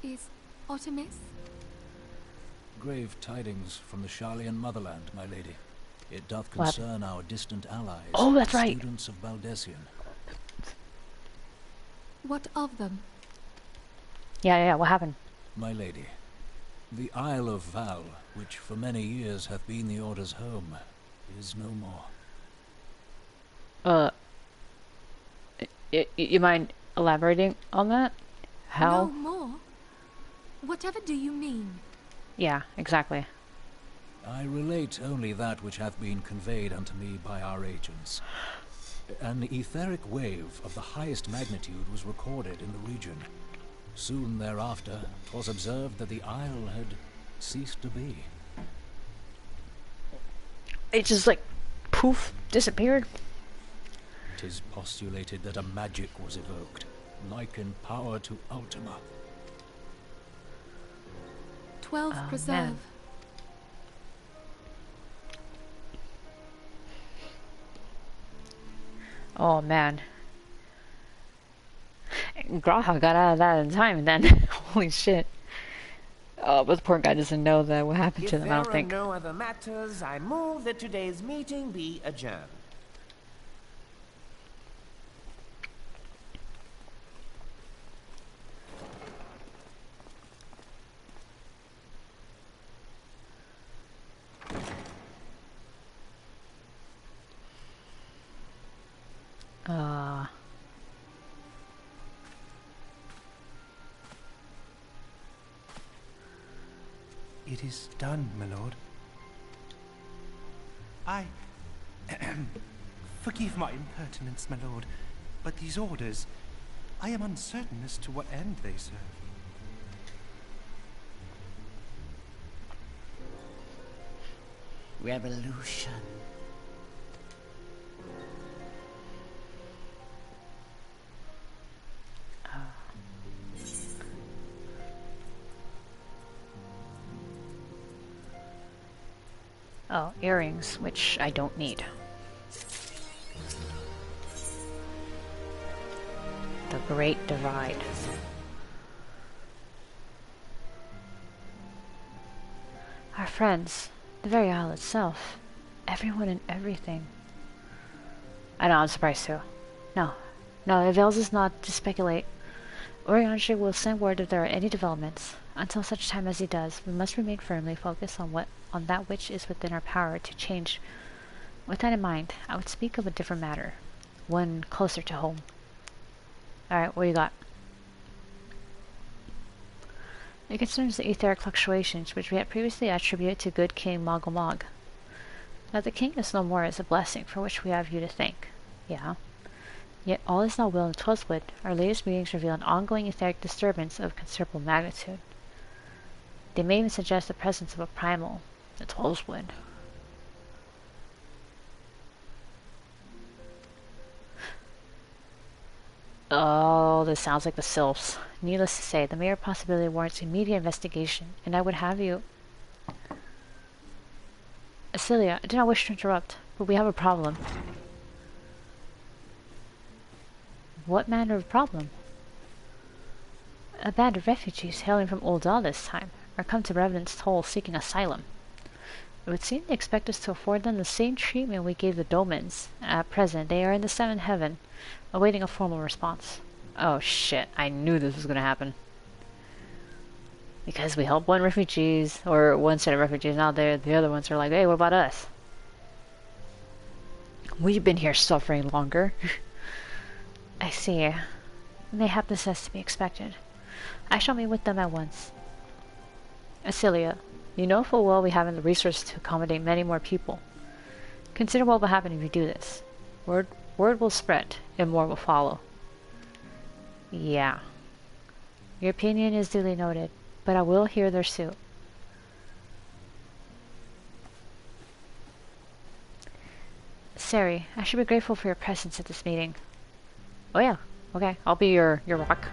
Is aught amiss? Grave tidings from the Sharlayan motherland, my lady. It doth concern our distant allies, that's right. Students of Baldessian. What of them? Yeah, what happened? My lady, the Isle of Val, which for many years hath been the Order's home, is no more. You mind elaborating on that? How? No more? Whatever do you mean? Yeah, exactly. I relate only that which hath been conveyed unto me by our agents. An etheric wave of the highest magnitude was recorded in the region. Soon thereafter, 'twas observed that the isle had ceased to be. It just like, poof, disappeared. 'Tis postulated that a magic was evoked, like in power to Ultima. 12 preserve. Man. Oh man. Graha got out of that in time then. Holy shit. But the poor guy doesn't know that what happened to them, I don't think. If there are no other matters, I move that today's meeting be adjourned. It is done, my lord. I... Forgive my impertinence, my lord, but these orders, I am uncertain as to what end they serve. Revolution. Oh, earrings, which I don't need. The Great Divide. Our friends, the very isle itself, everyone and everything. I know, I'm surprised too. No, it avails us not to speculate. Orianshi will send word if there are any developments. Until such time as he does, we must remain firmly focused on that which is within our power to change. With that in mind, I would speak of a different matter, one closer to home. Alright, what you got? It concerns the etheric fluctuations which we had previously attributed to good King Mogomog. Now the king is no more as a blessing for which we have you to thank. Yeah. Yet all is not well in Twelvewood. Our latest meetings reveal an ongoing etheric disturbance of considerable magnitude. They may even suggest the presence of a primal in Twelvewood. Oh, this sounds like the sylphs. Needless to say, the mere possibility warrants immediate investigation, and I would have you... Celia, I do not wish to interrupt, but we have a problem. What manner of problem? A band of refugees hailing from Ul'dah this time are come to Revenant's Toll seeking asylum. It would seem they expect us to afford them the same treatment we gave the Domans. At present, they are in the Seventh Heaven, awaiting a formal response. Oh shit, I knew this was gonna happen. Because we helped one set of refugees, now the other ones are like, hey, what about us? We've been here suffering longer. I see. Mayhap this has to be expected. I shall meet with them at once. Celia, you know full well we haven't the resources to accommodate many more people. Consider what will happen if you do this. Word will spread, and more will follow. Yeah. Your opinion is duly noted, but I will hear their suit. Sari, I should be grateful for your presence at this meeting. Oh yeah, okay, I'll be your rock.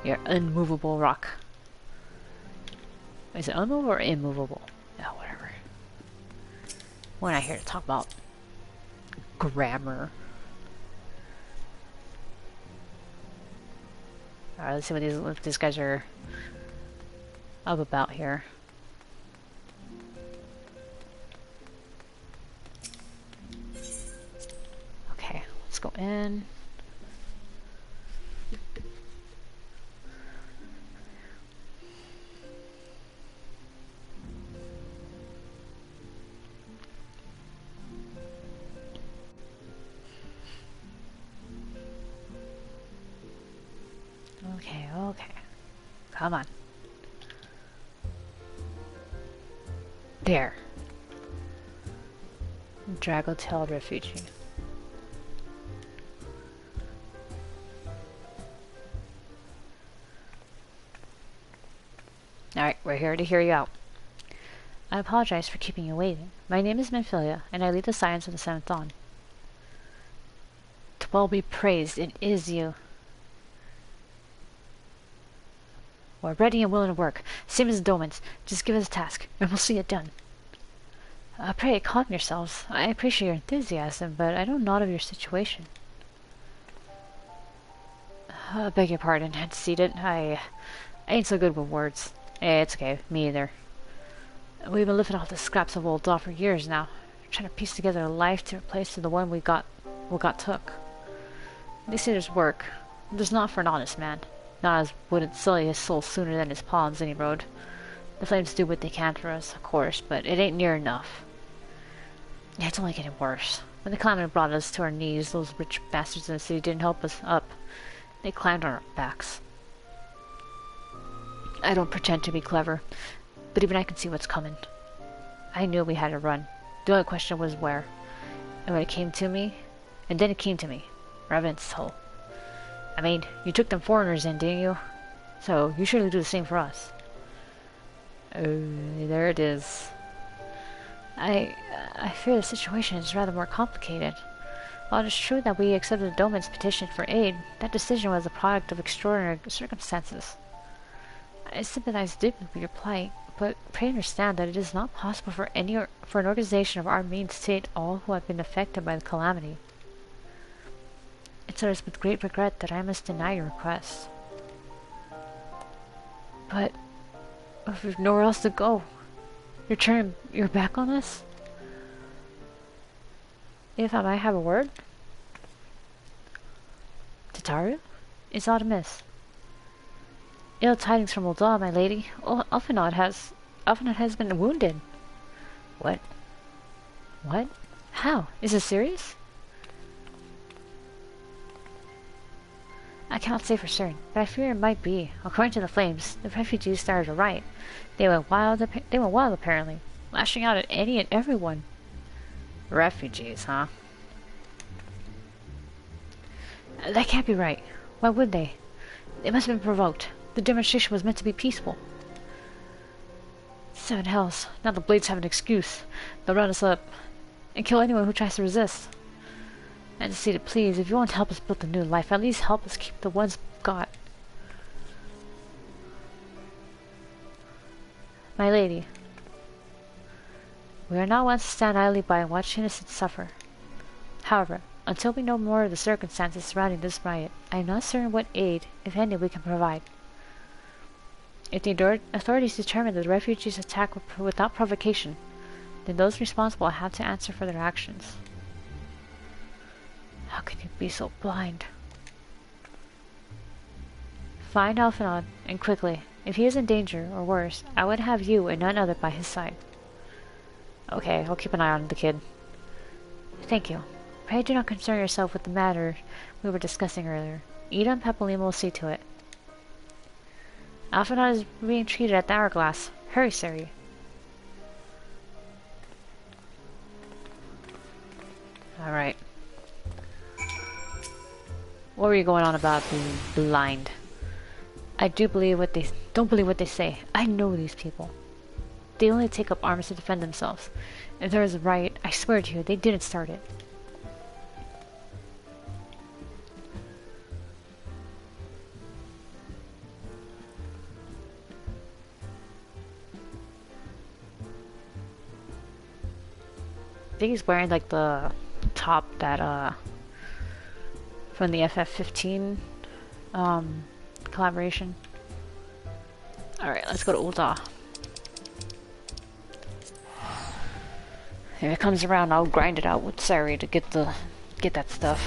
Your unmovable rock. Is it unmovable or immovable? Oh, whatever. We're not here to talk about grammar. Alright, let's see what these guys are up about here. Okay, let's go in. Okay. Come on. There. Draggle-tailed refugee. Alright, we're here to hear you out. I apologize for keeping you waiting. My name is Menphilia, and I lead the Science of the Seventh Dawn. To well be praised, it is you. We're ready and willing to work. Same as the Domans. Just give us a task, and we'll see it done. Pray, calm yourselves. I appreciate your enthusiasm, but I don't know of your situation. Beg your pardon, I'd seated. I ain't so good with words. It's okay, me either. We've been living off the scraps of Ul'dah for years now, trying to piece together a life to replace the one we got took. They say there's work. There's not for an honest man. Not as wouldn't sully his soul sooner than his palms any road. The flames do what they can for us, of course, but it ain't near enough. Yeah, it's only getting worse. When the calamity brought us to our knees, those rich bastards in the city didn't help us up. They climbed on our backs. I don't pretend to be clever, but even I can see what's coming. I knew we had to run. The only question was where. And when it came to me, Revenant's Toll. I mean, you took them foreigners in, didn't you? So, you surely do the same for us. Oh, there it is. I fear the situation is rather more complicated. While it is true that we accepted the Doman's petition for aid, that decision was the product of extraordinary circumstances. I sympathize deeply with your plight, but pray understand that it is not possible for an organization of our means to aid all who have been affected by the calamity. It is with great regret that I must deny your request. But if we've nowhere else to go, you're turning your back on us? If I might have a word? Tataru? It's aught amiss. Ill tidings from Ul'dah, my lady. Alphanod has been wounded. What? What? How? Is it serious? I cannot say for certain, but I fear it might be. According to the flames, the refugees started a riot. They went wild apparently, lashing out at any and everyone. Refugees, huh? That can't be right. Why would they? They must have been provoked. The demonstration was meant to be peaceful. Seven hells. Now the Blades have an excuse. They'll run us up and kill anyone who tries to resist. And see it, please, if you want to help us build a new life, at least help us keep the ones we've got. My lady, we are not ones to stand idly by and watch innocents suffer. However, until we know more of the circumstances surrounding this riot, I am not certain what aid, if any, we can provide. If the authorities determine that the refugees attack without provocation, then those responsible have to answer for their actions. How can you be so blind? Find Alphinaud, and quickly. If he is in danger, or worse, I would have you and none other by his side. Okay, I'll keep an eye on the kid. Thank you. Pray do not concern yourself with the matter we were discussing earlier. Ida and Peppelina will see to it. Alphinaud is being treated at the Hourglass. Hurry, Sari. Alright. What were you going on about being blind? I don't believe what they say. I know these people. They only take up arms to defend themselves. If there is a riot, I swear to you, they didn't start it. I think he's wearing like the top that from the FF15 collaboration. Alright, let's go to Ul'dah. If it comes around, I'll grind it out with Sari to get that stuff.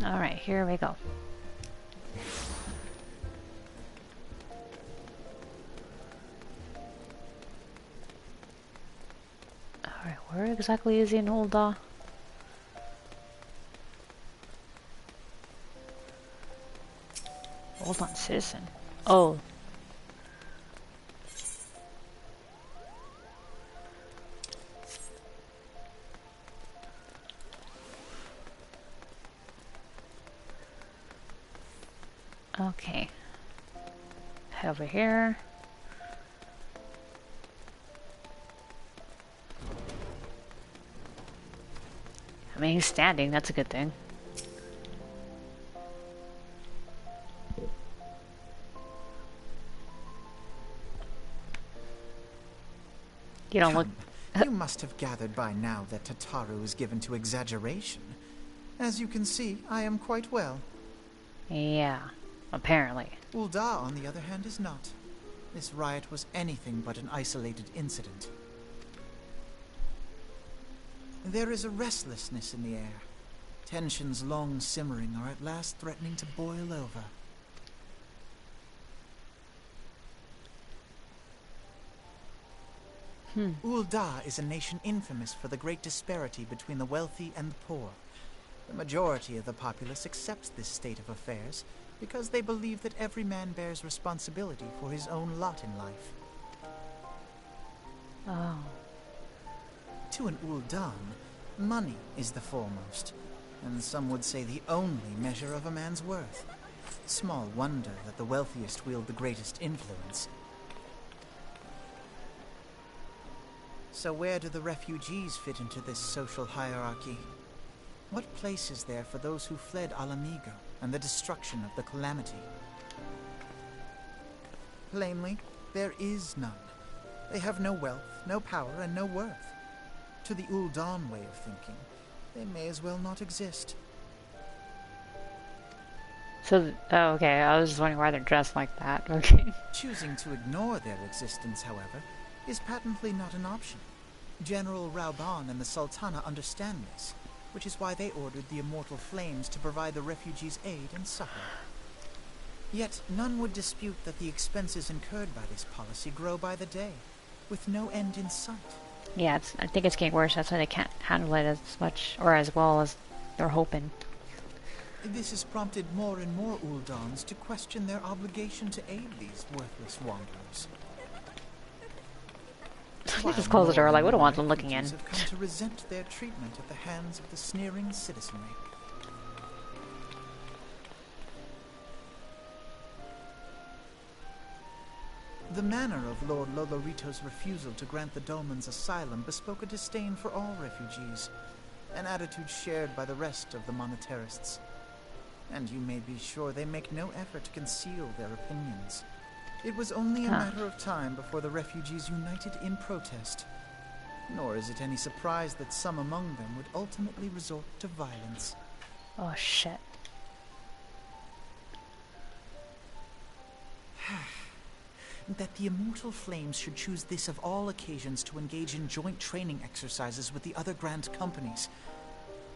Alright, here we go. Alright, where exactly is he in Ul'dah? Hold on, citizen. Oh. Okay. Head over here. I mean, he's standing, that's a good thing. You don't look... You must have gathered by now that Tataru is given to exaggeration. As you can see, I am quite well. Yeah, apparently. Ul'dah, on the other hand, is not. This riot was anything but an isolated incident. There is a restlessness in the air. Tensions long simmering are at last threatening to boil over. Ul'dah is a nation infamous for the great disparity between the wealthy and the poor. The majority of the populace accepts this state of affairs because they believe that every man bears responsibility for his own lot in life. Oh. To an Ul'dah, money is the foremost, and some would say the only measure of a man's worth. Small wonder that the wealthiest wield the greatest influence. So where do the refugees fit into this social hierarchy? What place is there for those who fled Alamigo and the destruction of the Calamity? Plainly, there is none. They have no wealth, no power, and no worth. To the Ul'dah way of thinking, they may as well not exist. So, oh, okay, I was just wondering why they're dressed like that. Okay. Choosing to ignore their existence, however, is patently not an option. General Rauban and the Sultana understand this, which is why they ordered the Immortal Flames to provide the refugees aid and succor. Yet none would dispute that the expenses incurred by this policy grow by the day, with no end in sight. Yeah, I think it's getting worse. That's why they can't handle it as much or as well as they're hoping. This has prompted more and more Ul'dahs to question their obligation to aid these worthless wanderers. They just close the door like we don't want them looking in. Have come to resent their treatment at the hands of the sneering citizenry. The manner of Lord Lolorito's refusal to grant the Dolmens asylum bespoke a disdain for all refugees, an attitude shared by the rest of the monetarists. And you may be sure they make no effort to conceal their opinions. It was only a matter of time before the refugees united in protest. Nor is it any surprise that some among them would ultimately resort to violence. Oh shit. That the Immortal Flames should choose this of all occasions to engage in joint training exercises with the other Grand Companies.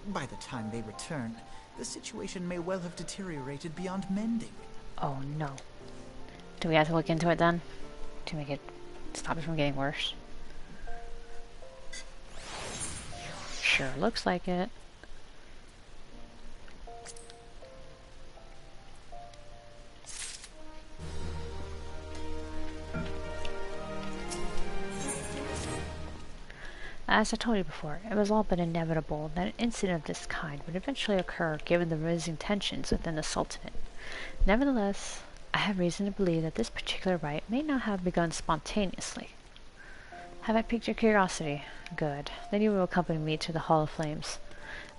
By the time they return, the situation may well have deteriorated beyond mending. Oh no. Do we have to look into it then? To make it stop it from getting worse? Sure looks like it. As I told you before, it was all but inevitable that an incident of this kind would eventually occur given the rising tensions within the Sultanate. Nevertheless, I have reason to believe that this particular rite may not have begun spontaneously. Have I piqued your curiosity? Good. Then you will accompany me to the Hall of Flames.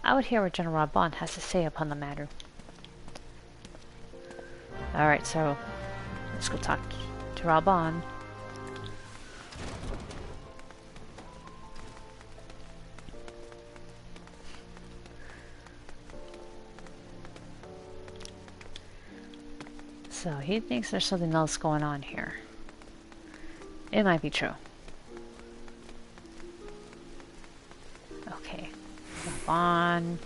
I would hear what General Raubahn has to say upon the matter. Alright, so let's go talk to Raubahn. So he thinks there's something else going on here. It might be true. Okay. Jump on.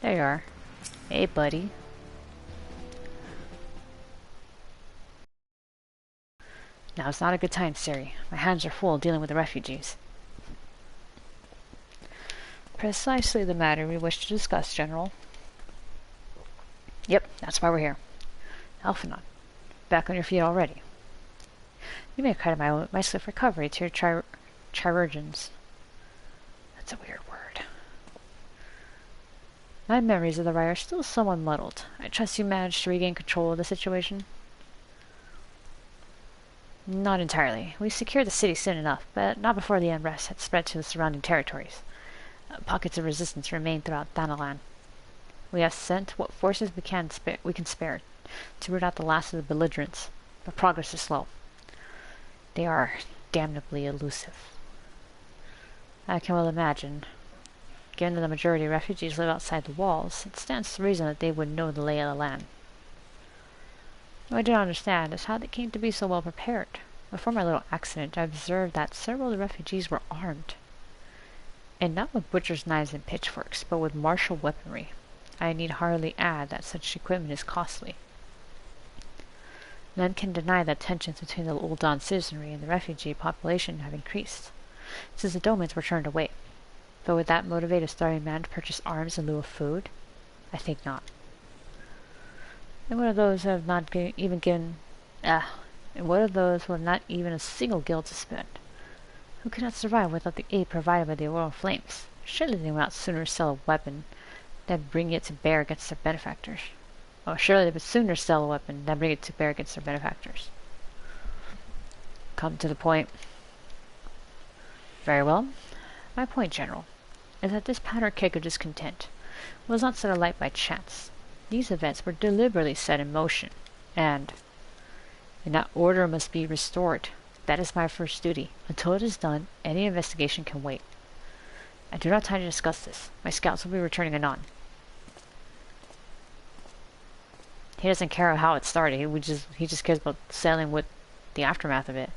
There you are. Hey, buddy. Now it's not a good time, Siri. My hands are full dealing with the refugees. Precisely the matter we wish to discuss, General. Yep, that's why we're here. Alphanon, back on your feet already. You may credit my swift recovery to your chirurgeons. That's a weird word. My memories of the riot are still somewhat muddled. I trust you managed to regain control of the situation? Not entirely. We secured the city soon enough, but not before the unrest had spread to the surrounding territories. Pockets of resistance remain throughout Thanalan. We have sent what forces we can spare to root out the last of the belligerents, but progress is slow. They are damnably elusive. I can well imagine. Given that the majority of refugees live outside the walls, it stands to reason that they would know the lay of the land. What I do not understand is how they came to be so well prepared. Before my little accident, I observed that several of the refugees were armed. And not with butcher's knives and pitchforks, but with martial weaponry. I need hardly add that such equipment is costly. None can deny that tensions between the Ul'dah citizenry and the refugee population have increased, since the Dolmens were turned away. But would that motivate a starving man to purchase arms in lieu of food? I think not. And what of those who have not even given... and what of those who have not even a single guild to spend? Who cannot survive without the aid provided by the Immortal Flames? Surely they would not sooner sell a weapon than bring it to bear against their benefactors. Oh, surely they would sooner sell a weapon than bring it to bear against their benefactors. Come to the point. Very well. My point, General, is that this powder keg of discontent was not set alight by chance. These events were deliberately set in motion, and that order must be restored. That is my first duty. Until it is done, any investigation can wait. I do not have time to discuss this. My scouts will be returning anon. He doesn't care how it started. He just cares about sailing with the aftermath of it.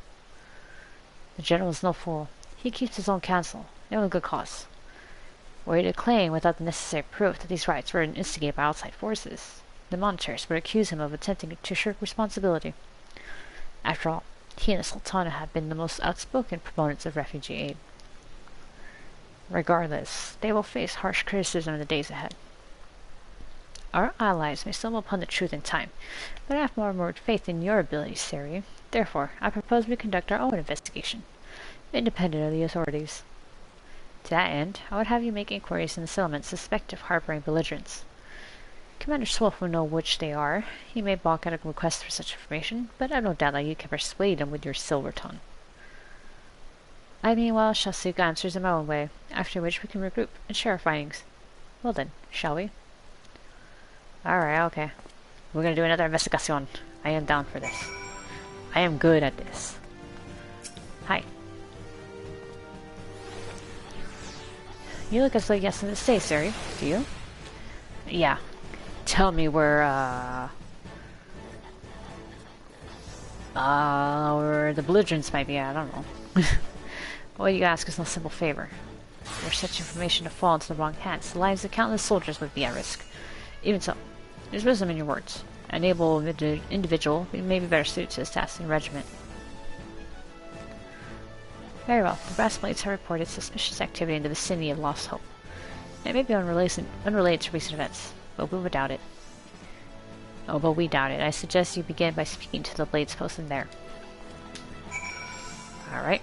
The general is no fool. He keeps his own counsel, and with good cause. Were he to claim without the necessary proof that these riots were instigated by outside forces, the monitors would accuse him of attempting to shirk responsibility. After all, He and the Sultana have been the most outspoken proponents of refugee aid. Regardless, they will face harsh criticism in the days ahead. Our allies may stumble upon the truth in time, but I have more faith in your abilities, Sari. Therefore, I propose we conduct our own investigation, independent of the authorities. To that end, I would have you make inquiries in the settlements suspected of harboring belligerents. Commander Swolf will know which they are. He may balk at a request for such information, but I have no doubt that you can persuade him with your silver tongue. I meanwhile shall seek answers in my own way, after which we can regroup and share our findings. Well then, shall we? Alright, okay. We're gonna do another investigation. I am down for this. I am good at this. Hi. You look as though you have something to say, Sari. Do you? Yeah. Tell me where the belligerents might be at. I don't know. What you ask is no simple favor. Were such information to fall into the wrong hands, the lives of countless soldiers would be at risk. Even so, there's wisdom in your words. An able individual may be better suited to this task than a regiment. Very well. The brass plates have reported suspicious activity in the vicinity of Lost Hope. It may be unrelated to recent events, but we would doubt it. Oh, but we doubt it. I suggest you begin by speaking to the blades posted there. Alright.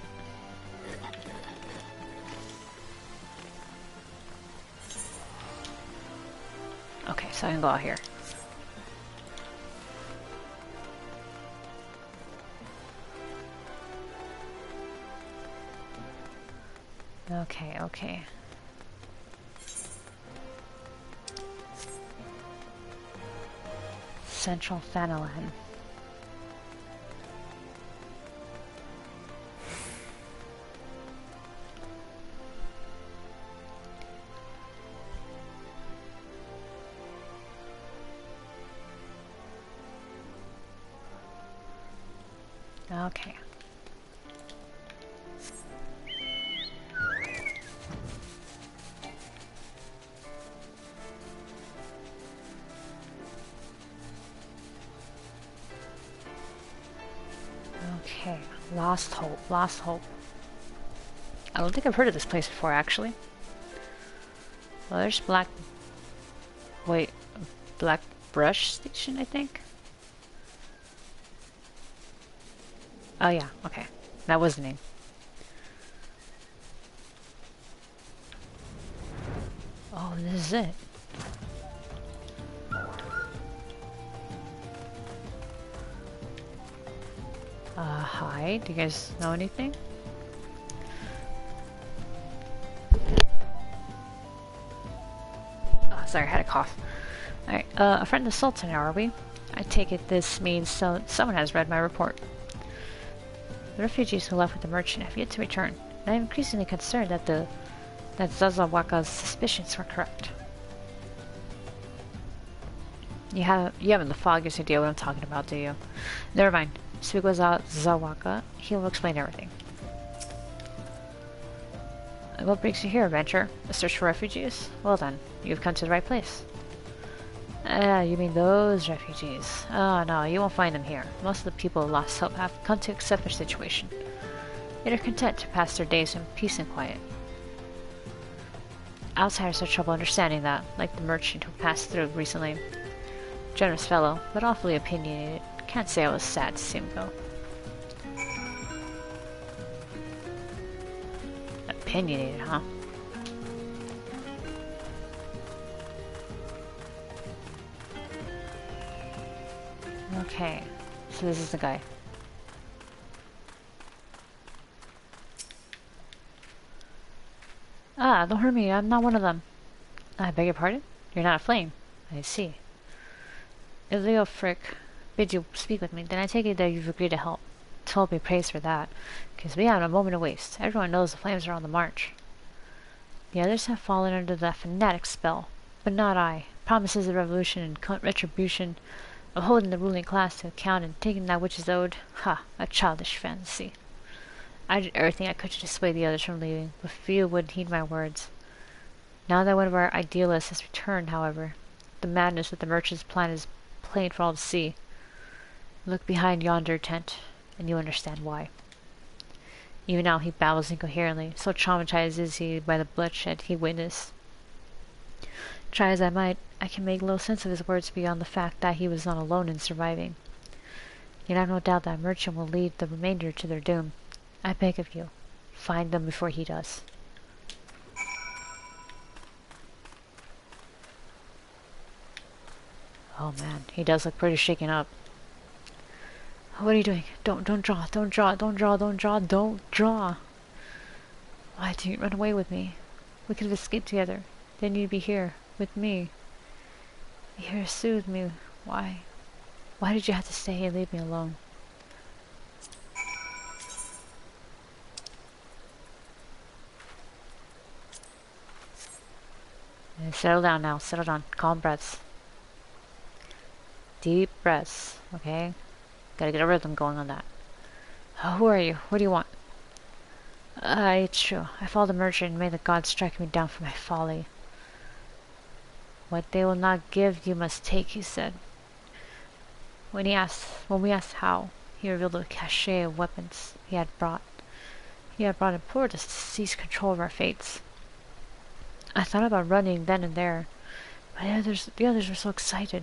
Okay, so I can go out here. Okay, okay. Central Fanalan. Okay. Okay, Lost Hope, Lost Hope. I don't think I've heard of this place before, actually. Well, there's Black Brush Station, I think. Oh yeah, okay. That was the name. Oh, this is it. Hi, do you guys know anything? Oh, sorry, I had a cough. Alright, a friend of the Sultan, are we? I take it this means someone has read my report. The refugees who left with the merchant have yet to return, and I am increasingly concerned that Zazawaka's suspicions were correct. You haven't the foggiest idea what I'm talking about, do you? Never mind. Speak with Zawaka. He will explain everything. What brings you here, adventurer? A search for refugees? Well then, you've come to the right place. You mean those refugees? Oh no, you won't find them here. Most of the people of Lost Hope have come to accept their situation. They are content to pass their days in peace and quiet. Outsiders have trouble understanding that, like the merchant who passed through recently. Generous fellow, but awfully opinionated. Can't say I was sad to see him go. Opinionated, huh? Okay, so this is the guy. Ah, don't hurt me, I'm not one of them. I beg your pardon? You're not a flame. I see. If Leo Frick bid you speak with me, then I take it that you've agreed to help. Told me praise for that, because we haven't a moment to waste. Everyone knows the flames are on the march. The others have fallen under that fanatic spell, but not I. Promises of revolution and retribution, of holding the ruling class to account and taking that which is owed. Ha! A childish fantasy. I did everything I could to dissuade the others from leaving, but few would heed my words. Now that one of our idealists has returned, however, the madness with the merchant's plan is plain for all to see. Look behind yonder tent. and you understand why. Even now he babbles incoherently, so traumatized is he by the bloodshed he witnessed. Try as I might, I can make little sense of his words beyond the fact that he was not alone in surviving. Yet I have no doubt that merchant will lead the remainder to their doom. I beg of you, find them before he does. Oh man, he does look pretty shaken up. What are you doing? Don't draw, don't draw, don't draw, don't draw, don't draw. Why didn't you run away with me? We could have escaped together. Then you'd be here, with me. Here to soothe me. Why? Why did you have to stay and leave me alone? Settle down now, settle down. Calm breaths. Deep breaths, okay? Gotta get a rhythm going on that. Oh, who are you? What do you want? It's true. I followed the merchant and made the gods strike me down for my folly. What they will not give, you must take, he said. When we asked how, he revealed a cache of weapons he had brought. He had implored us to seize control of our fates. I thought about running then and there, but the others were so excited.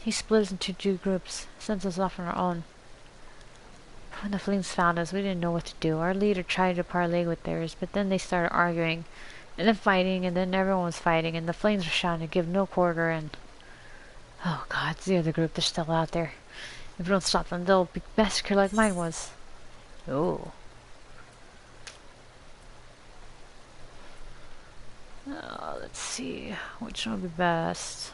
He split us into 2 groups, sent us off on our own. When the fleas found us, we didn't know what to do. Our leader tried to parley with theirs, but then they started arguing, and then fighting, and then everyone was fighting, and the flames were shouting to give no quarter, and... Oh god, it's the other group, they're still out there. If we don't stop them, they'll be massacred like mine was. Oh. Let's see, which one would be best?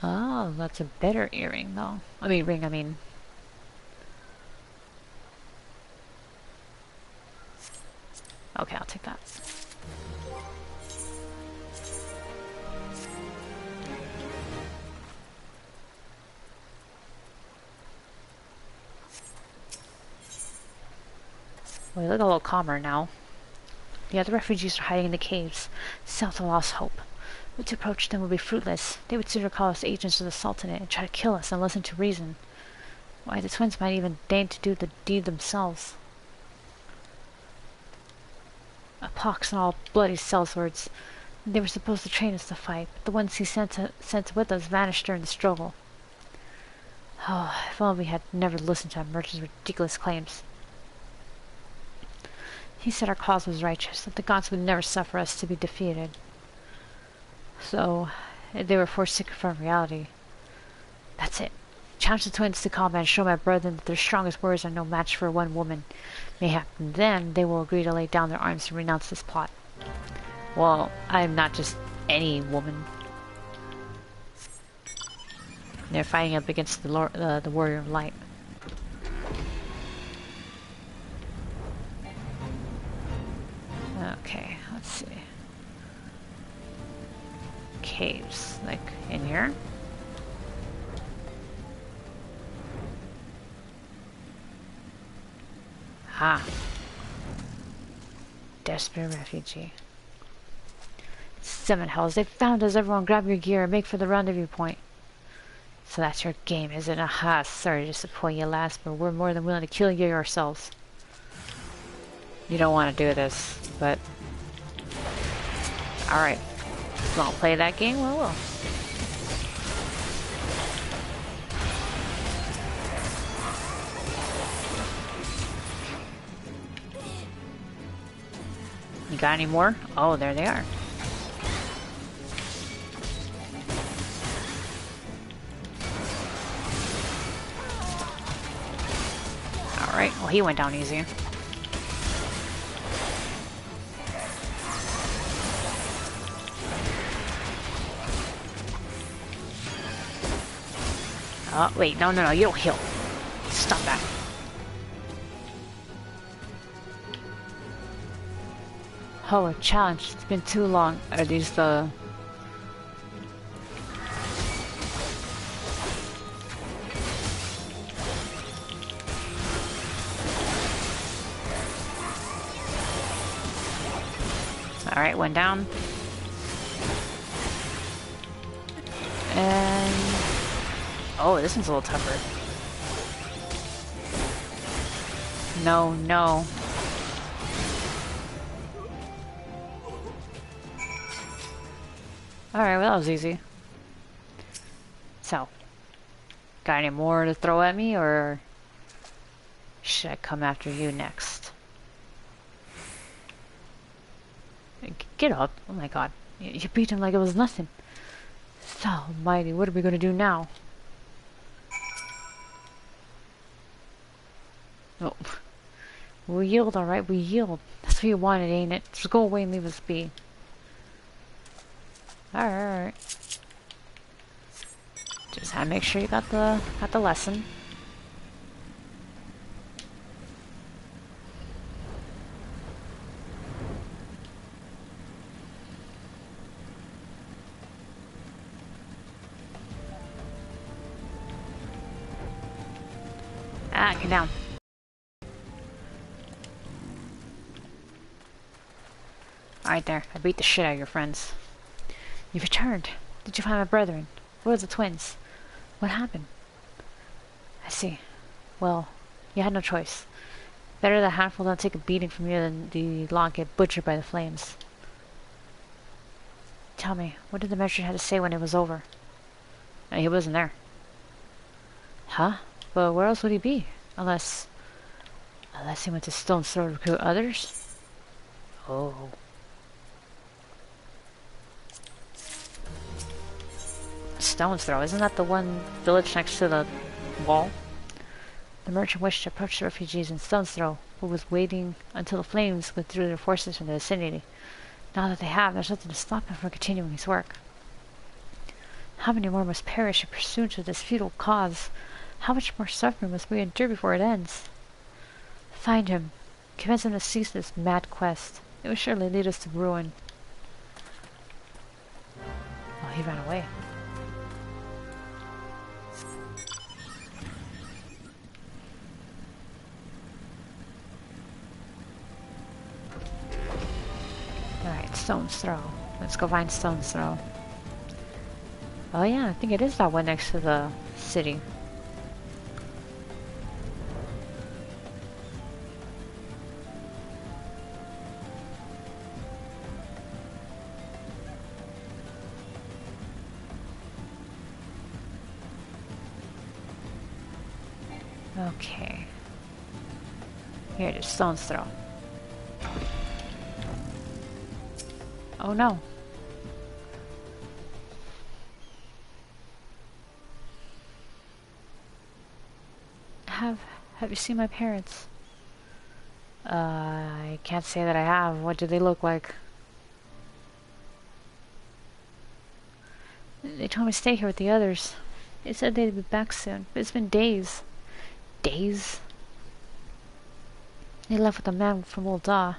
Oh, that's a better earring, though. Ring, I mean. Okay, I'll take that. We look a little calmer now. The other refugees are hiding in the caves, south of Lost Hope. But to approach them would be fruitless. They would sooner call us agents of the Sultanate and try to kill us than listen to reason. Why, the twins might even deign to do the deed themselves. A pox and all bloody sellswords. They were supposed to train us to fight, but the ones he sent with us vanished during the struggle. Oh, if only we had never listened to that merchant's ridiculous claims. He said our cause was righteous, that the gods would never suffer us to be defeated. So, they were forced to confront reality. That's it. Challenge the twins to combat and show my brethren that their strongest warriors are no match for one woman. Mayhap then they will agree to lay down their arms and renounce this plot. Well, I'm not just any woman. They're fighting up against the warrior of light. Okay, let's see. Caves, like in here. Ha! Desperate refugee. 7 hells, they found us. Everyone grab your gear and make for the rendezvous point. So that's your game, is it? Aha, sorry to disappoint you, lass, but we're more than willing to kill you ourselves. You don't want to do this, but... Alright. If you want to play that game, well, we'll. You got any more? Oh, there they are. Alright, well he went down easy. Oh, wait, no, you don't heal. Stop that. Oh, a challenge. It's been too long. Are these the... Alright, one down. And... oh, this one's a little tougher. No, no. Alright, well that was easy. So, got any more to throw at me, or should I come after you next? Get up. Oh my god. You beat him like it was nothing. So almighty, what are we gonna do now? Oh. We yield, alright, we yield. That's what you wanted, ain't it? Just go away and leave us be. Alright. Just had to make sure you got the lesson. Ah, get down. Alright there, I beat the shit out of your friends. You've returned. Did you find my brethren? Where were the twins? What happened? I see. Well, you had no choice. Better the handful don't take a beating from you than the lot get butchered by the flames. Tell me, what did the merchant have to say when it was over? He wasn't there. Huh? But where else would he be? Unless he went to Stone's Throw to recruit others? Oh. Stone's Throw, isn't that the one village next to the wall? The merchant wished to approach the refugees in Stone's Throw, but was waiting until the flames withdrew their forces from the vicinity. Now that they have, there's nothing to stop him from continuing his work. How many more must perish in pursuit of this futile cause? How much more suffering must we endure before it ends? Find him. Convince him to cease this mad quest. It will surely lead us to ruin. Oh, he ran away. Alright, Stone's Throw. Let's go find Stone's Throw. Oh yeah, I think it is that one next to the city. Okay. Here it is, Stone's Throw. Oh no. Have you seen my parents? I can't say that I have. What do they look like? They told me to stay here with the others. They said they'd be back soon, but it's been days. Days? They left with a man from Ul'dah.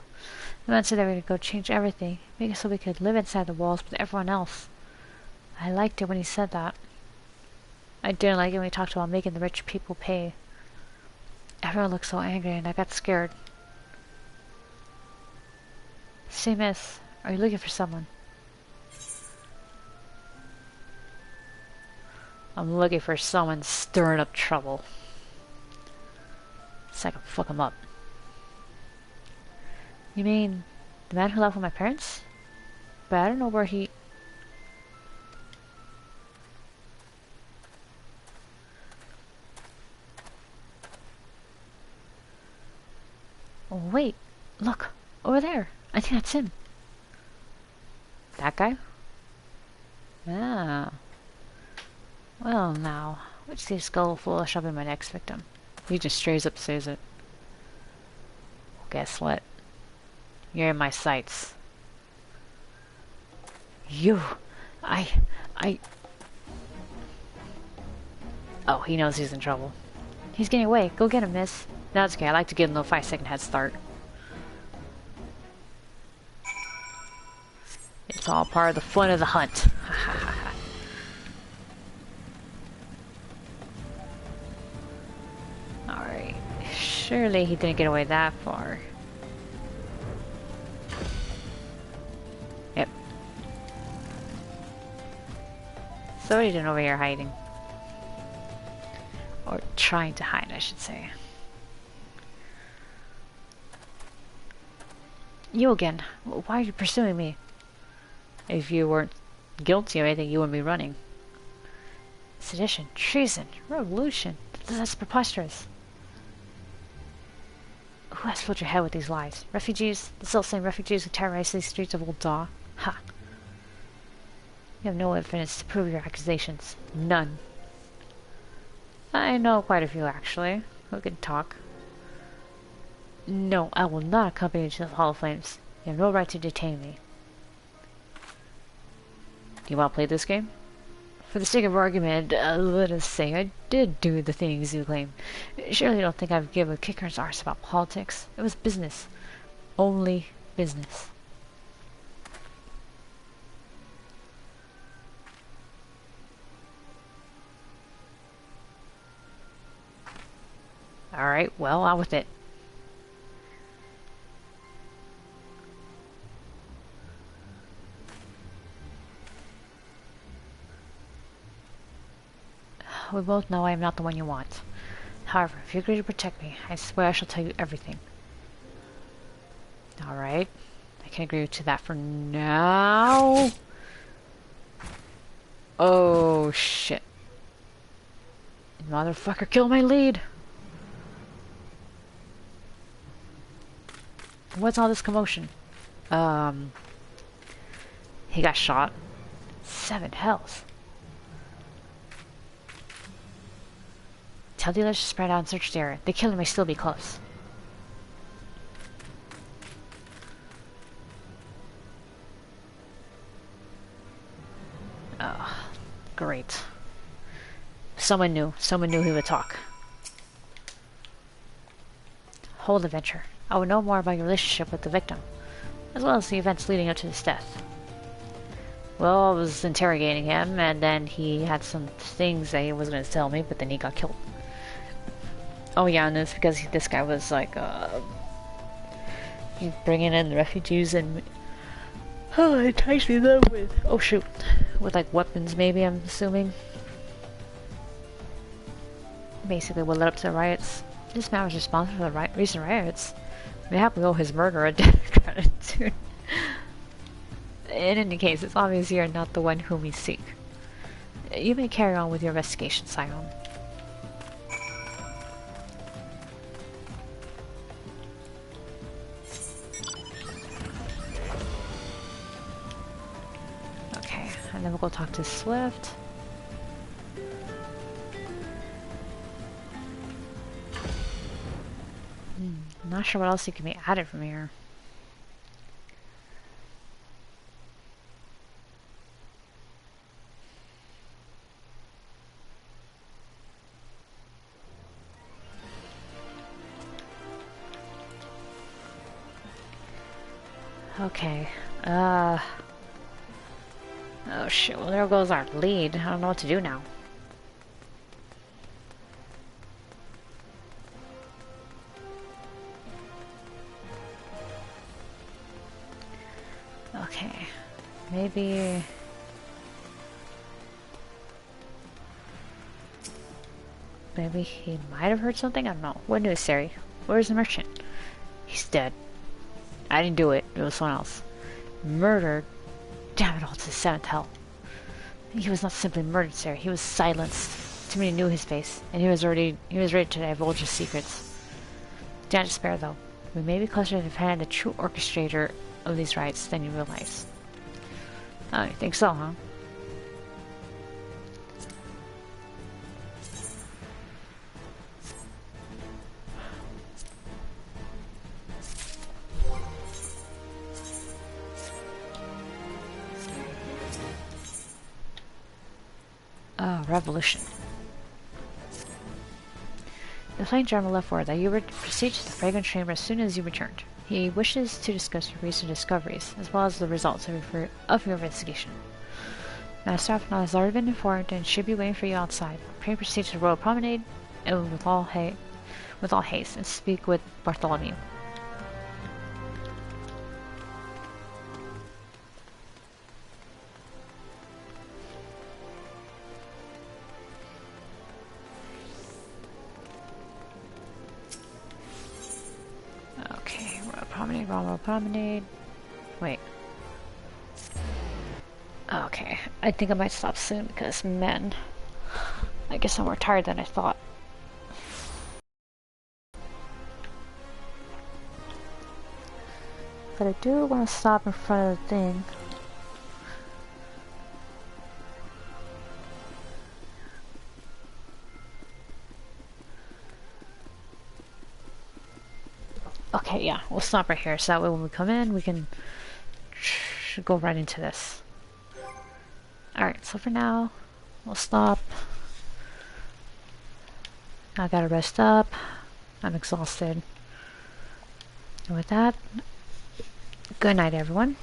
The man said they were going to go change everything, make it so we could live inside the walls with everyone else. I liked it when he said that. I didn't like it when he talked about making the rich people pay. Everyone looked so angry and I got scared. Say, miss, are you looking for someone? I'm looking for someone stirring up trouble. So I can fuck him up. You mean the man who left with my parents? But I don't know where he... Oh, wait. Look. Over there. I think that's him. That guy? Ah. Well, now. Which of these skull fool shall be my next victim? He just straight up says it. Well, guess what? You're in my sights. You... I... Oh, he knows he's in trouble. He's getting away. Go get him, miss. No, it's okay. I like to give him a 5-second head start. It's all part of the fun of the hunt. Alright. Surely he didn't get away that far. Yep. So what are you doing over here hiding? Or trying to hide, I should say. You again. Why are you pursuing me? If you weren't guilty of anything, you wouldn't be running. Sedition, treason, revolution. That's preposterous. Who has filled your head with these lies? Refugees? The self-same refugees who terrorize these streets of Ul'dah? Ha! You have no evidence to prove your accusations. None. I know quite a few, actually, who can talk. No, I will not accompany you to the Hall of Flames. You have no right to detain me. Do you want to play this game? For the sake of argument, let us say I did do the things you claim. Surely you don't think I'd give a kicker's arse about politics. It was business. Only business. Alright, well, out with it. We both know I am not the one you want. However, if you agree to protect me, I swear I shall tell you everything. Alright. I can agree to that for now. Oh, shit. Motherfucker, kill my lead! What's all this commotion? He got shot. 7 hells. Tell dealers to spread out and search the area. The killer may still be close. Oh, great. Someone knew he would talk. Whole adventure. I would know more about your relationship with the victim, as well as the events leading up to his death. Well, I was interrogating him, and then he had some things that he was going to tell me, but then he got killed. Oh yeah, and it's because this guy was like, he's bringing in the refugees and enticing them with, oh shoot, with like weapons maybe, I'm assuming. Basically what led up to the riots. This man was responsible for the recent riots. Mayhap we owe his murder a debt of gratitude. In any case, it's obvious you are not the one whom we seek. You may carry on with your investigation, Scion. Okay, and then we'll go talk to Swift. Not sure what else you can be added from here. Okay, oh shit, well there goes our lead. I don't know what to do now. Okay, maybe... Maybe he might have heard something? I don't know. What news, Sari? Where's the merchant? He's dead. I didn't do it. It was someone else. Murdered? Damn it all, to the 7th hell. He was not simply murdered, Sari. He was silenced. Too many knew his face, and he was ready to divulge his secrets. Do not despair, though. We may be closer to finding the true orchestrator of these riots than you realize. Oh, you think so, huh? Revolution. The Flame General left word that you would proceed to the Fragrant Chamber as soon as you returned. He wishes to discuss your recent discoveries, as well as the results of your investigation. Master Afnan has already been informed and should be waiting for you outside. Pray proceed to the Royal Promenade and with all haste and speak with Bartholomew. St. Ronald Promenade. Wait. Okay, I think I might stop soon because, man, I guess I'm more tired than I thought. But I do want to stop in front of the thing. Okay, yeah, we'll stop right here so that way when we come in we can go right into this. Alright, so for now, we'll stop. I gotta rest up. I'm exhausted. And with that, good night, everyone.